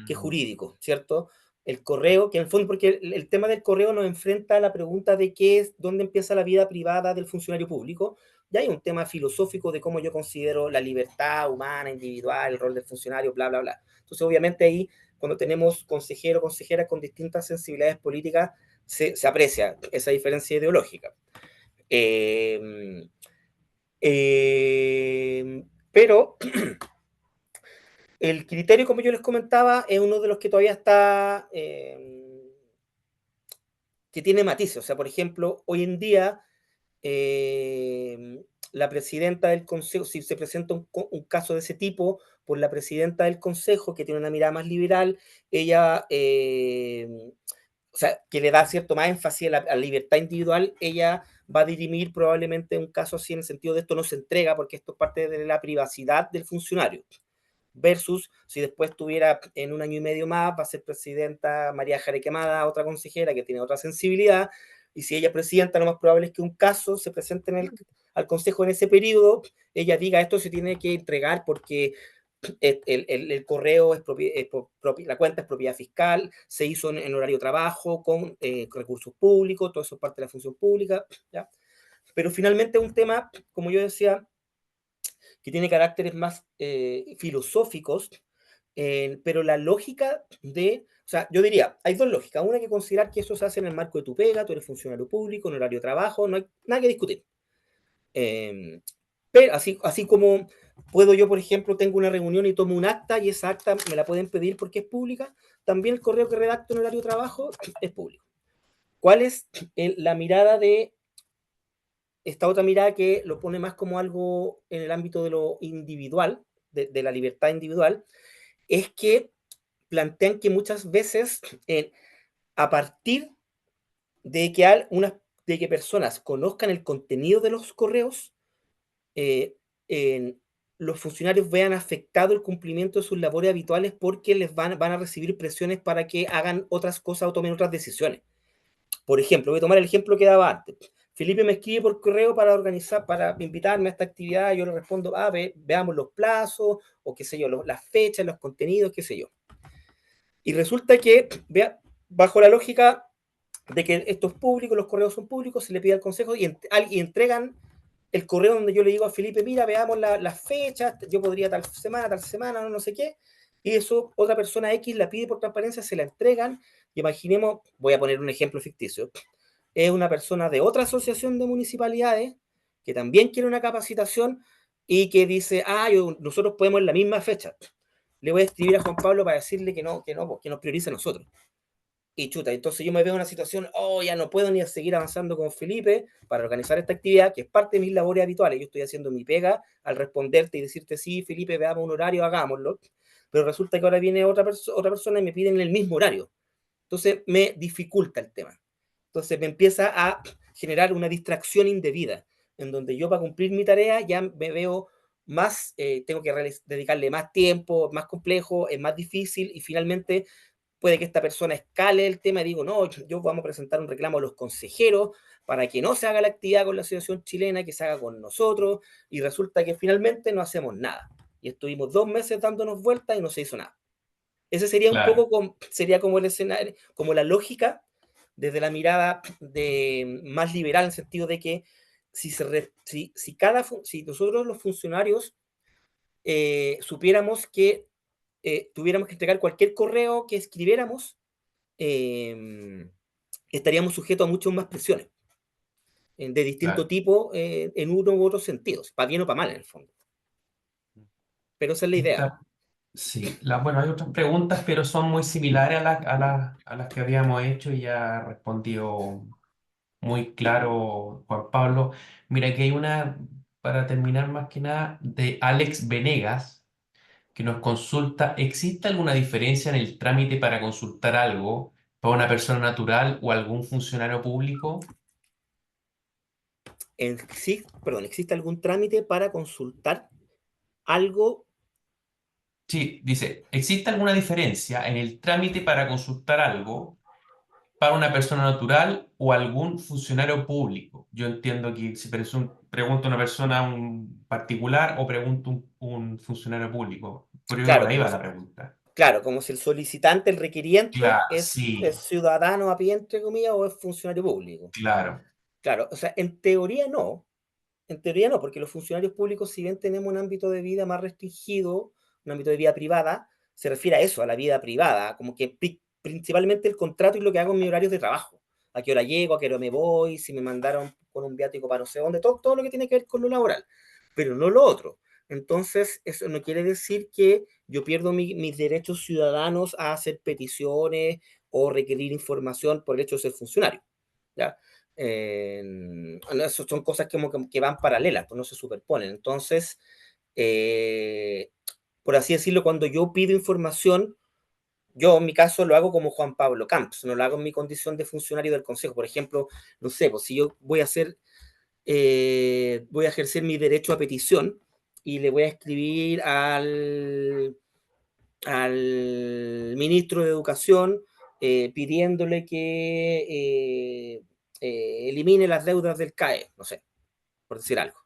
que Mm, jurídicos, ¿cierto? El correo, que en el fondo, porque el tema del correo nos enfrenta a la pregunta de qué es, dónde empieza la vida privada del funcionario público. Ya hay un tema filosófico de cómo yo considero la libertad humana, individual, el rol del funcionario, bla, bla, bla. Entonces, obviamente ahí, cuando tenemos consejeros, consejeras con distintas sensibilidades políticas, se aprecia esa diferencia ideológica. Eh, eh, Pero el criterio, como yo les comentaba, es uno de los que todavía está, que tiene matices. O sea, por ejemplo, hoy en día, la presidenta del Consejo, si se presenta un caso de ese tipo por la presidenta del Consejo, que tiene una mirada más liberal, ella, o sea, que le da cierto más énfasis a la libertad individual, ella va a dirimir probablemente un caso así en el sentido de esto no se entrega porque esto es parte de la privacidad del funcionario. Versus si después tuviera en un año y medio más, va a ser presidenta María Jarequemada, otra consejera que tiene otra sensibilidad, y si ella es presidenta, lo más probable es que un caso se presente al Consejo en ese periodo, ella diga esto se tiene que entregar porque el correo es la cuenta es propiedad fiscal, se hizo en horario de trabajo, con recursos públicos, todo eso es parte de la función pública, ¿ya? Pero finalmente es un tema, como yo decía, que tiene caracteres más filosóficos, pero la lógica o sea, yo diría, hay dos lógicas. Una, que considerar que eso se hace en el marco de tu pega, tú eres funcionario público, en horario de trabajo, no hay nada que discutir. Eh, pero así como puedo yo, por ejemplo, tengo una reunión y tomo un acta y esa acta me la pueden pedir porque es pública, también el correo que redacto en horario de trabajo es público. ¿Cuál es la mirada de esta otra mirada que lo pone más como algo en el ámbito de lo individual, de la libertad individual? Es que plantean que muchas veces, a partir de que, de que personas conozcan el contenido de los correos, eh, en, los funcionarios vean afectado el cumplimiento de sus labores habituales porque van a recibir presiones para que hagan otras cosas o tomen otras decisiones. Por ejemplo, voy a tomar el ejemplo que daba antes. Felipe me escribe por correo para organizar, para invitarme a esta actividad, yo le respondo, veamos los plazos, o qué sé yo, las fechas, los contenidos, qué sé yo. Y resulta que, bajo la lógica de que esto es público, los correos son públicos, se le pide al consejo y entregan el correo donde yo le digo a Felipe, mira, veamos las fechas, yo podría tal semana, no sé qué, y eso otra persona X la pide por transparencia, se la entregan, y imaginemos, voy a poner un ejemplo ficticio, es una persona de otra asociación de municipalidades que también quiere una capacitación y que dice, nosotros podemos en la misma fecha. Le voy a escribir a Juan Pablo para decirle que nos priorice a nosotros. Y chuta, entonces yo me veo en una situación, ya no puedo ni seguir avanzando con Felipe para organizar esta actividad, que es parte de mis labores habituales. Yo estoy haciendo mi pega al responderte y decirte, sí, Felipe, veamos un horario, hagámoslo. Pero resulta que ahora viene otra persona y me piden el mismo horario. Entonces me dificulta el tema. Entonces me empieza a generar una distracción indebida, en donde yo para cumplir mi tarea ya me veo más, tengo que dedicarle más tiempo, más complejo, es más difícil y finalmente puede que esta persona escale el tema y digo, no, yo vamos a presentar un reclamo a los consejeros para que no se haga la actividad con la asociación chilena, que se haga con nosotros, y resulta que finalmente no hacemos nada. Y estuvimos 2 meses dándonos vueltas y no se hizo nada. Ese sería un Claro. poco, sería como el escenario, como la lógica desde la mirada más liberal, en el sentido de que si nosotros los funcionarios supiéramos que tuviéramos que entregar cualquier correo que escribiéramos, eh, estaríamos sujetos a muchas más presiones de distinto Claro. tipo en uno u otro sentido, para bien o para mal en el fondo. Pero esa es la idea. Esta- sí, bueno, hay otras preguntas, pero son muy similares a las que habíamos hecho y ya respondió muy claro Juan Pablo. Mira, que hay una, para terminar más que nada, de Alex Venegas, que nos consulta, ¿existe alguna diferencia en el trámite para consultar algo para una persona natural o algún funcionario público? Perdón, ¿existe algún trámite para consultar algo? Sí, dice, ¿existe alguna diferencia en el trámite para consultar algo para una persona natural o algún funcionario público? Yo entiendo que si pregunto a una persona un particular o pregunto un funcionario público. Pero yo creo que por Claro, ahí va la pregunta. como si el solicitante, el requiriente, Claro, es sí, ciudadano a pie, entre comillas, o es funcionario público. claro, Claro, o sea, en teoría no, porque los funcionarios públicos, si bien tenemos un ámbito de vida más restringido, un ámbito de vida privada, se refiere a eso, a la vida privada, como que principalmente el contrato y lo que hago en mis horarios de trabajo. A qué hora llego, a qué hora me voy, si me mandaron con un viático para no sé dónde, todo lo que tiene que ver con lo laboral, pero no lo otro. Entonces, eso no quiere decir que yo pierdo mis derechos ciudadanos a hacer peticiones o requerir información por el hecho de ser funcionario. ¿Ya? Bueno, eso son cosas que van paralelas, pues no se superponen. Entonces, eh, por así decirlo, cuando yo pido información, yo en mi caso lo hago como Juan Pablo Camps, no lo hago en mi condición de funcionario del Consejo. Por ejemplo, no sé, pues si yo voy a ejercer mi derecho a petición y le voy a escribir al ministro de Educación pidiéndole que elimine las deudas del CAE, no sé, por decir algo.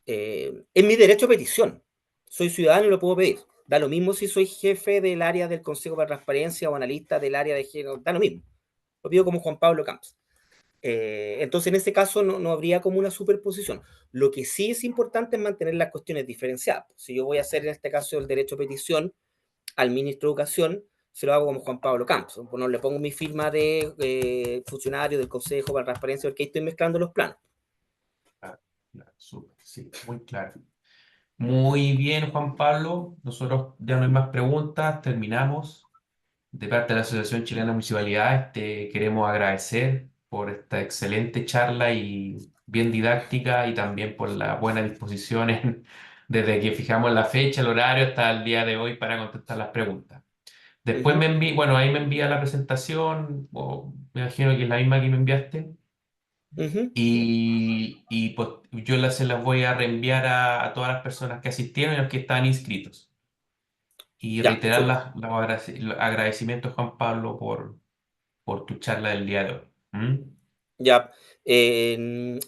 Es mi derecho a petición. Soy ciudadano y lo puedo pedir. Da lo mismo si soy jefe del área del Consejo para Transparencia o analista del área de género, da lo mismo. Lo pido como Juan Pablo Camps. Entonces, en ese caso, no habría como una superposición. Lo que sí es importante es mantener las cuestiones diferenciadas. Si yo voy a hacer en este caso el derecho a petición al ministro de Educación, se lo hago como Juan Pablo Campos. No le pongo mi firma de funcionario del Consejo para Transparencia porque ahí estoy mezclando los planos. Claro, claro, súper, sí, muy claro. Muy bien, Juan Pablo. Nosotros ya no hay más preguntas, terminamos. De parte de la Asociación Chilena de Municipalidades, te queremos agradecer por esta excelente charla y bien didáctica y también por la buena disposición desde que fijamos la fecha, el horario hasta el día de hoy para contestar las preguntas. Uh Después -huh, bueno, ahí me envía la presentación, o me imagino que es la misma que me enviaste, uh -huh. y pues yo se las voy a reenviar a todas las personas que asistieron y a los que están inscritos. Y Ya, reiterar súper. los agradecimientos, Juan Pablo, por tu charla del día de hoy. ¿Mm? Ya.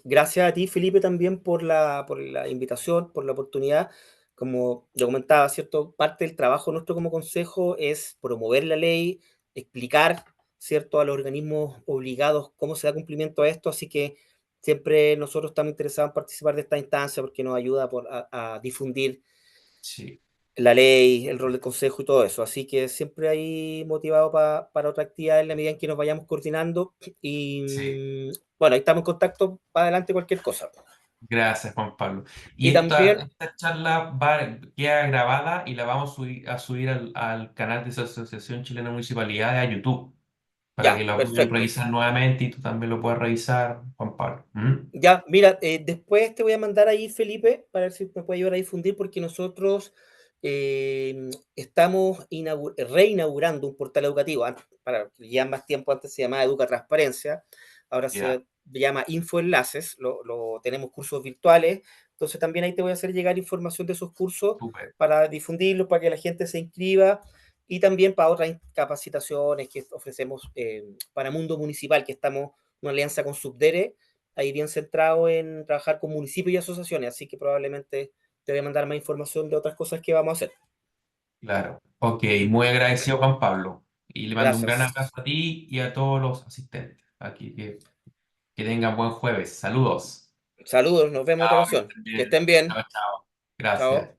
Gracias a ti, Felipe, también por la invitación, por la oportunidad. Como yo comentaba, ¿cierto? Parte del trabajo nuestro como consejo es promover la ley, explicar, ¿cierto?, a los organismos obligados cómo se da cumplimiento a esto. Así que siempre nosotros estamos interesados en participar de esta instancia porque nos ayuda a difundir Sí, la ley, el rol del consejo y todo eso. Así que siempre ahí motivado para otra actividad en la medida en que nos vayamos coordinando. Y sí. bueno, ahí estamos en contacto para adelante cualquier cosa. Gracias, Juan Pablo. Y Y también, esta charla queda grabada y la vamos a subir al canal de esa Asociación Chilena de Municipalidades a YouTube para que ya, lo puedan perfecto. revisar nuevamente y tú también lo puedas revisar, Juan Pablo. ¿Mm? Ya, mira, después te voy a mandar ahí, Felipe, para ver si me puede ayudar a difundir, porque nosotros estamos reinaugurando un portal educativo. Para ya más tiempo antes se llamaba Educa Transparencia, ahora Ya, se llama Infoenlaces, tenemos cursos virtuales, entonces también ahí te voy a hacer llegar información de esos cursos súper. para difundirlos, para que la gente se inscriba y también para otras capacitaciones que ofrecemos para Mundo Municipal, que estamos en una alianza con Subdere ahí bien centrado en trabajar con municipios y asociaciones, así que probablemente te voy a mandar más información de otras cosas que vamos a hacer. Claro. Ok, muy agradecido, Juan Pablo. Y le mando un gran abrazo Gracias. a ti y a todos los asistentes aquí. Que tengan buen jueves. Saludos. Saludos, nos vemos en otra Chao, que ocasión. estén Que bien. estén bien. Chao, chao. Gracias. Chao.